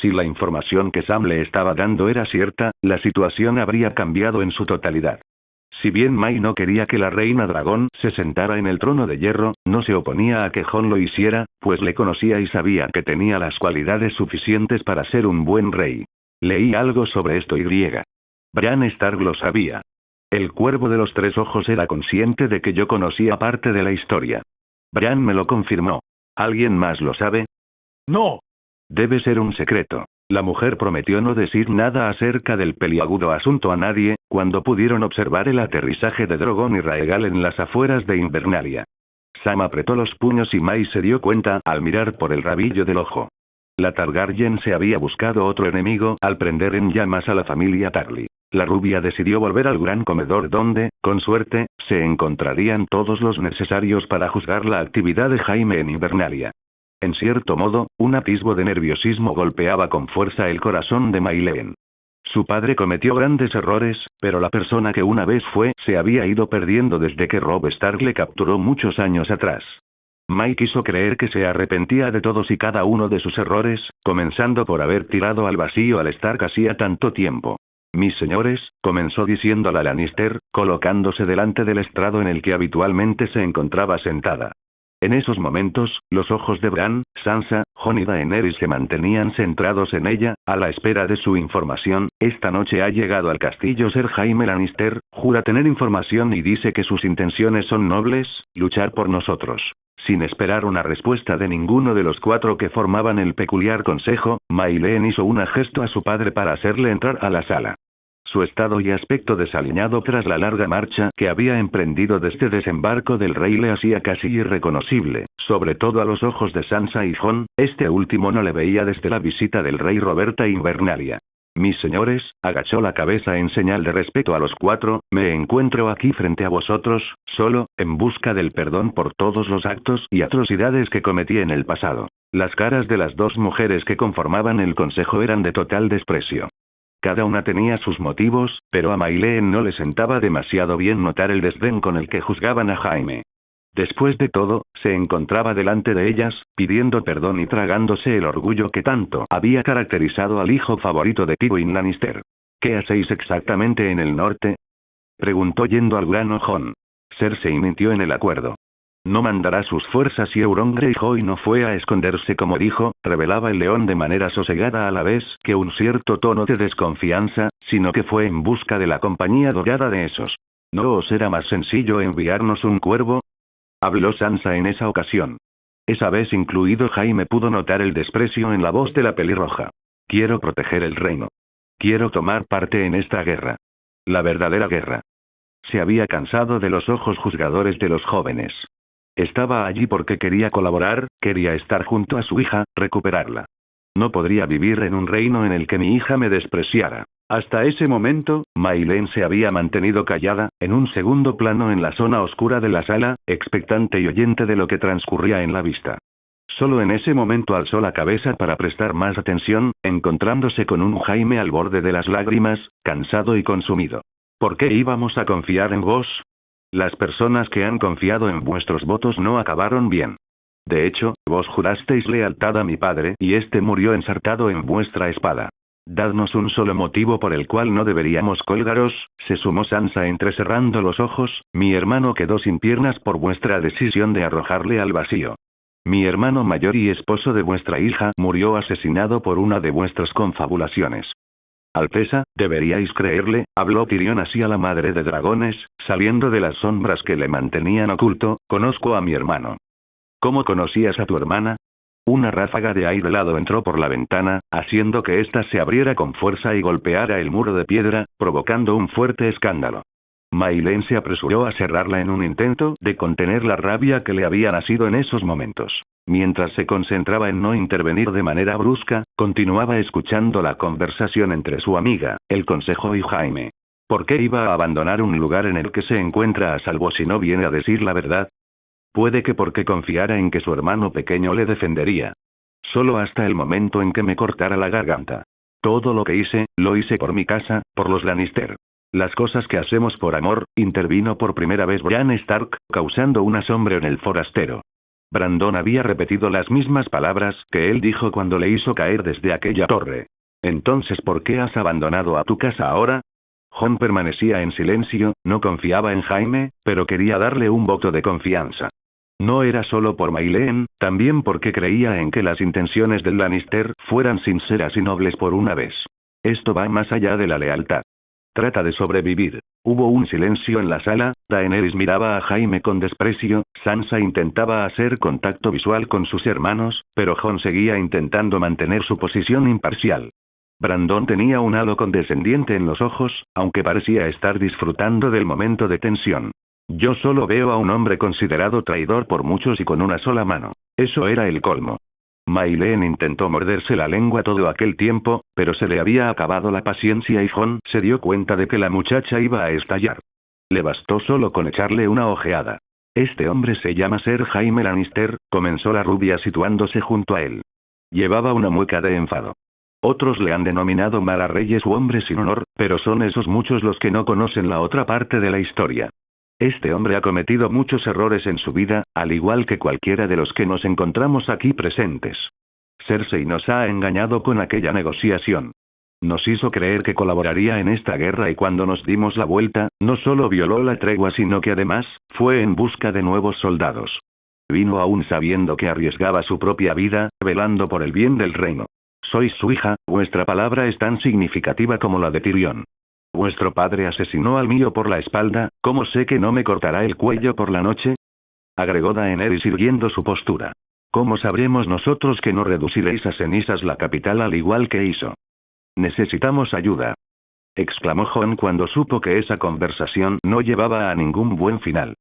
Si la información que Sam le estaba dando era cierta, la situación habría cambiado en su totalidad. Si bien May no quería que la reina dragón se sentara en el trono de hierro, no se oponía a que Jon lo hiciera, pues le conocía y sabía que tenía las cualidades suficientes para ser un buen rey. Leí algo sobre esto y Bran Stark lo sabía. El cuervo de los tres ojos era consciente de que yo conocía parte de la historia. Bran me lo confirmó. ¿Alguien más lo sabe? No. Debe ser un secreto. La mujer prometió no decir nada acerca del peliagudo asunto a nadie, cuando pudieron observar el aterrizaje de Drogon y Raegal en las afueras de Invernalia. Sam apretó los puños y May se dio cuenta al mirar por el rabillo del ojo. La Targaryen se había buscado otro enemigo al prender en llamas a la familia Tarly. La rubia decidió volver al gran comedor donde, con suerte, se encontrarían todos los necesarios para juzgar la actividad de Jaime en Invernalia. En cierto modo, un atisbo de nerviosismo golpeaba con fuerza el corazón de Mayleen. Su padre cometió grandes errores, pero la persona que una vez fue se había ido perdiendo desde que Robb Stark le capturó muchos años atrás. May quiso creer que se arrepentía de todos y cada uno de sus errores, comenzando por haber tirado al vacío al Stark hacía tanto tiempo. Mis señores, comenzó diciendo la Lannister, colocándose delante del estrado en el que habitualmente se encontraba sentada. En esos momentos, los ojos de Bran, Sansa, Jon y Daenerys se mantenían centrados en ella, a la espera de su información. Esta noche ha llegado al castillo Ser Jaime Lannister, jura tener información y dice que sus intenciones son nobles, luchar por nosotros. Sin esperar una respuesta de ninguno de los cuatro que formaban el peculiar consejo, Mayleen hizo un gesto a su padre para hacerle entrar a la sala. Su estado y aspecto desaliñado tras la larga marcha que había emprendido desde desembarco del rey le hacía casi irreconocible, sobre todo a los ojos de Sansa y Jon. Este último no le veía desde la visita del rey Roberta a Invernalia. Mis señores, agachó la cabeza en señal de respeto a los cuatro, me encuentro aquí frente a vosotros, solo, en busca del perdón por todos los actos y atrocidades que cometí en el pasado. Las caras de las dos mujeres que conformaban el consejo eran de total desprecio. Cada una tenía sus motivos, pero a Mayleen no le sentaba demasiado bien notar el desdén con el que juzgaban a Jaime. Después de todo, se encontraba delante de ellas, pidiendo perdón y tragándose el orgullo que tanto había caracterizado al hijo favorito de Tywin Lannister. ¿Qué hacéis exactamente en el norte?, preguntó yendo al grano Jon. Cersei mintió en el acuerdo. No mandará sus fuerzas y Euron Greyjoy no fue a esconderse como dijo, revelaba el león de manera sosegada a la vez que un cierto tono de desconfianza, sino que fue en busca de la compañía dorada de esos. ¿No os era más sencillo enviarnos un cuervo?, habló Sansa en esa ocasión. Esa vez incluido Jaime pudo notar el desprecio en la voz de la pelirroja. Quiero proteger el reino. Quiero tomar parte en esta guerra. La verdadera guerra. Se había cansado de los ojos juzgadores de los jóvenes. Estaba allí porque quería colaborar, quería estar junto a su hija, recuperarla. No podría vivir en un reino en el que mi hija me despreciara. Hasta ese momento, Mayleen se había mantenido callada, en un segundo plano en la zona oscura de la sala, expectante y oyente de lo que transcurría en la vista. Solo en ese momento alzó la cabeza para prestar más atención, encontrándose con un Jaime al borde de las lágrimas, cansado y consumido. ¿Por qué íbamos a confiar en vos? Las personas que han confiado en vuestros votos no acabaron bien. De hecho, vos jurasteis lealtad a mi padre y este murió ensartado en vuestra espada. Dadnos un solo motivo por el cual no deberíamos colgaros, se sumó Sansa entrecerrando los ojos. Mi hermano quedó sin piernas por vuestra decisión de arrojarle al vacío. Mi hermano mayor y esposo de vuestra hija murió asesinado por una de vuestras confabulaciones. Alteza, deberíais creerle, habló Tyrion así a la madre de dragones, saliendo de las sombras que le mantenían oculto. Conozco a mi hermano. ¿Cómo conocías a tu hermana? Una ráfaga de aire helado entró por la ventana, haciendo que ésta se abriera con fuerza y golpeara el muro de piedra, provocando un fuerte escándalo. Mayleen se apresuró a cerrarla en un intento de contener la rabia que le había nacido en esos momentos. Mientras se concentraba en no intervenir de manera brusca, continuaba escuchando la conversación entre su amiga, el consejo y Jaime. ¿Por qué iba a abandonar un lugar en el que se encuentra a salvo si no viene a decir la verdad? Puede que porque confiara en que su hermano pequeño le defendería. Solo hasta el momento en que me cortara la garganta. Todo lo que hice, lo hice por mi casa, por los Lannister. Las cosas que hacemos por amor, intervino por primera vez Bran Stark, causando un asombro en el forastero. Brandon había repetido las mismas palabras que él dijo cuando le hizo caer desde aquella torre. Entonces, ¿por qué has abandonado a tu casa ahora? Jon permanecía en silencio, no confiaba en Jaime, pero quería darle un voto de confianza. No era solo por Maileen, también porque creía en que las intenciones del Lannister fueran sinceras y nobles por una vez. Esto va más allá de la lealtad. Trata de sobrevivir. Hubo un silencio en la sala, Daenerys miraba a Jaime con desprecio, Sansa intentaba hacer contacto visual con sus hermanos, pero Jon seguía intentando mantener su posición imparcial. Brandon tenía un halo condescendiente en los ojos, aunque parecía estar disfrutando del momento de tensión. Yo solo veo a un hombre considerado traidor por muchos y con una sola mano. Eso era el colmo. Maileen intentó morderse la lengua todo aquel tiempo, pero se le había acabado la paciencia y Jon se dio cuenta de que la muchacha iba a estallar. Le bastó solo con echarle una ojeada. Este hombre se llama Ser Jaime Lannister, comenzó la rubia situándose junto a él. Llevaba una mueca de enfado. Otros le han denominado malarreyes u hombres sin honor, pero son esos muchos los que no conocen la otra parte de la historia. Este hombre ha cometido muchos errores en su vida, al igual que cualquiera de los que nos encontramos aquí presentes. Cersei nos ha engañado con aquella negociación. Nos hizo creer que colaboraría en esta guerra y cuando nos dimos la vuelta, no solo violó la tregua sino que además, fue en busca de nuevos soldados. Vino aún sabiendo que arriesgaba su propia vida, velando por el bien del reino. Sois su hija, vuestra palabra es tan significativa como la de Tyrion. Vuestro padre asesinó al mío por la espalda, ¿cómo sé que no me cortará el cuello por la noche? Agregó Daenerys irguiendo su postura. ¿Cómo sabremos nosotros que no reduciréis a cenizas la capital al igual que hizo? Necesitamos ayuda. Exclamó Jon cuando supo que esa conversación no llevaba a ningún buen final.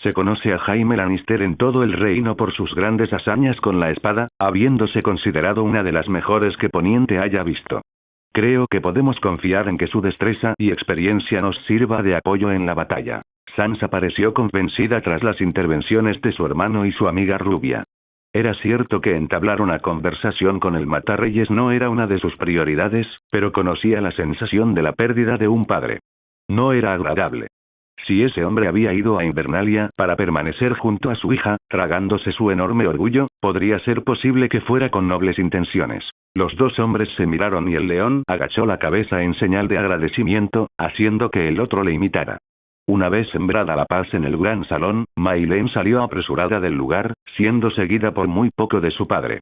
Se conoce a Jaime Lannister en todo el reino por sus grandes hazañas con la espada, habiéndose considerado una de las mejores que Poniente haya visto. Creo que podemos confiar en que su destreza y experiencia nos sirva de apoyo en la batalla. Sansa pareció convencida tras las intervenciones de su hermano y su amiga rubia. Era cierto que entablar una conversación con el Matarreyes no era una de sus prioridades, pero conocía la sensación de la pérdida de un padre. No era agradable. Si ese hombre había ido a Invernalia para permanecer junto a su hija, tragándose su enorme orgullo, podría ser posible que fuera con nobles intenciones. Los dos hombres se miraron y el león agachó la cabeza en señal de agradecimiento, haciendo que el otro le imitara. Una vez sembrada la paz en el gran salón, Maileen salió apresurada del lugar, siendo seguida por muy poco de su padre.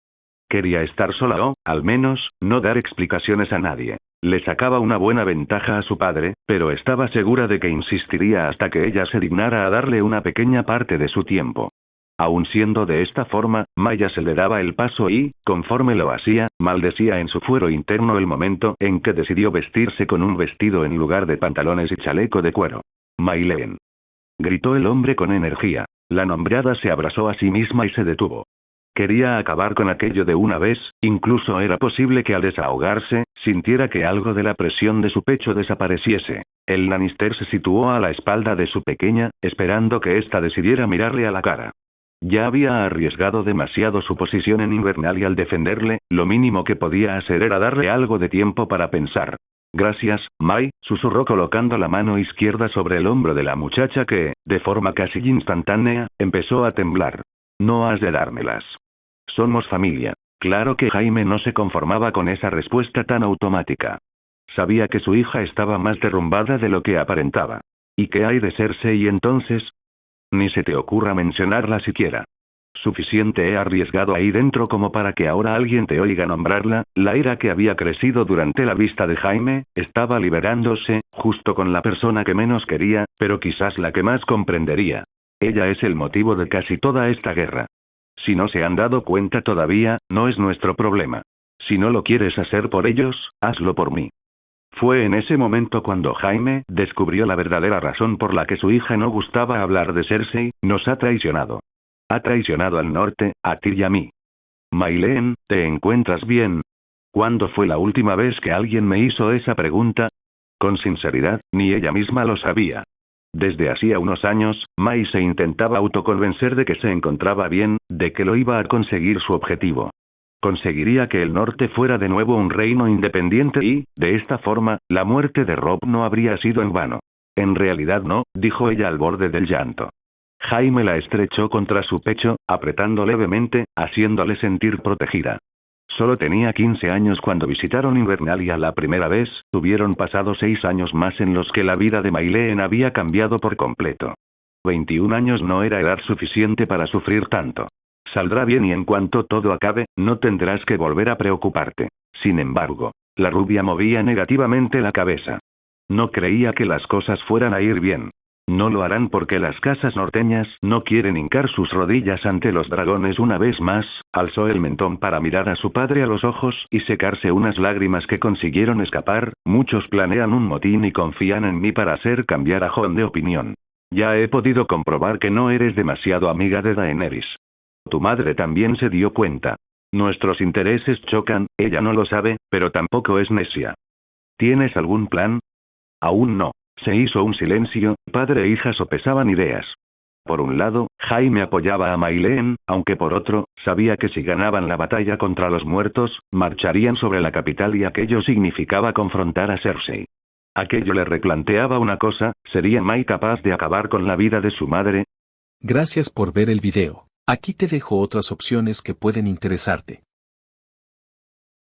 Quería estar sola o, al menos, no dar explicaciones a nadie. Le sacaba una buena ventaja a su padre, pero estaba segura de que insistiría hasta que ella se dignara a darle una pequeña parte de su tiempo. Aun siendo de esta forma, Maya se le daba el paso y, conforme lo hacía, maldecía en su fuero interno el momento en que decidió vestirse con un vestido en lugar de pantalones y chaleco de cuero. Maileen. Gritó el hombre con energía. La nombrada se abrazó a sí misma y se detuvo. Quería acabar con aquello de una vez, incluso era posible que al desahogarse, sintiera que algo de la presión de su pecho desapareciese. El Lannister se situó a la espalda de su pequeña, esperando que ésta decidiera mirarle a la cara. Ya había arriesgado demasiado su posición en Invernalia al defenderle, lo mínimo que podía hacer era darle algo de tiempo para pensar. Gracias, Mai, susurró colocando la mano izquierda sobre el hombro de la muchacha que, de forma casi instantánea, empezó a temblar. No has de dármelas. Somos familia. Claro que Jaime no se conformaba con esa respuesta tan automática. Sabía que su hija estaba más derrumbada de lo que aparentaba. ¿Y qué hay de Cersei entonces? Ni se te ocurra mencionarla siquiera. Suficiente he arriesgado ahí dentro como para que ahora alguien te oiga nombrarla. La ira que había crecido durante la vista de Jaime, estaba liberándose, justo con la persona que menos quería, pero quizás la que más comprendería. Ella es el motivo de casi toda esta guerra. Si no se han dado cuenta todavía, no es nuestro problema. Si no lo quieres hacer por ellos, hazlo por mí. Fue en ese momento cuando Jaime descubrió la verdadera razón por la que su hija no gustaba hablar de Cersei. Nos ha traicionado. Ha traicionado al norte, a ti y a mí. Maileen, ¿te encuentras bien? ¿Cuándo fue la última vez que alguien me hizo esa pregunta? Con sinceridad, ni ella misma lo sabía. Desde hacía unos años, Mai se intentaba autoconvencer de que se encontraba bien, de que lo iba a conseguir su objetivo. Conseguiría que el norte fuera de nuevo un reino independiente y, de esta forma, la muerte de Rob no habría sido en vano. En realidad no, dijo ella al borde del llanto. Jaime la estrechó contra su pecho, apretando levemente, haciéndole sentir protegida. Solo tenía 15 años cuando visitaron Invernalia la primera vez, hubieron pasado 6 años más en los que la vida de Maileen había cambiado por completo. 21 años no era edad suficiente para sufrir tanto. Saldrá bien y en cuanto todo acabe, no tendrás que volver a preocuparte. Sin embargo, la rubia movía negativamente la cabeza. No creía que las cosas fueran a ir bien. No lo harán porque las casas norteñas no quieren hincar sus rodillas ante los dragones una vez más. Alzó el mentón para mirar a su padre a los ojos y secarse unas lágrimas que consiguieron escapar. Muchos planean un motín y confían en mí para hacer cambiar a Jon de opinión. Ya he podido comprobar que no eres demasiado amiga de Daenerys. Tu madre también se dio cuenta. Nuestros intereses chocan, ella no lo sabe, pero tampoco es necia. ¿Tienes algún plan? Aún no. Se hizo un silencio, padre e hija sopesaban ideas. Por un lado, Jaime apoyaba a Maileen, aunque por otro, sabía que si ganaban la batalla contra los muertos, marcharían sobre la capital y aquello significaba confrontar a Cersei. Aquello le replanteaba una cosa, ¿sería Mai capaz de acabar con la vida de su madre? Gracias por ver el video. Aquí te dejo otras opciones que pueden interesarte.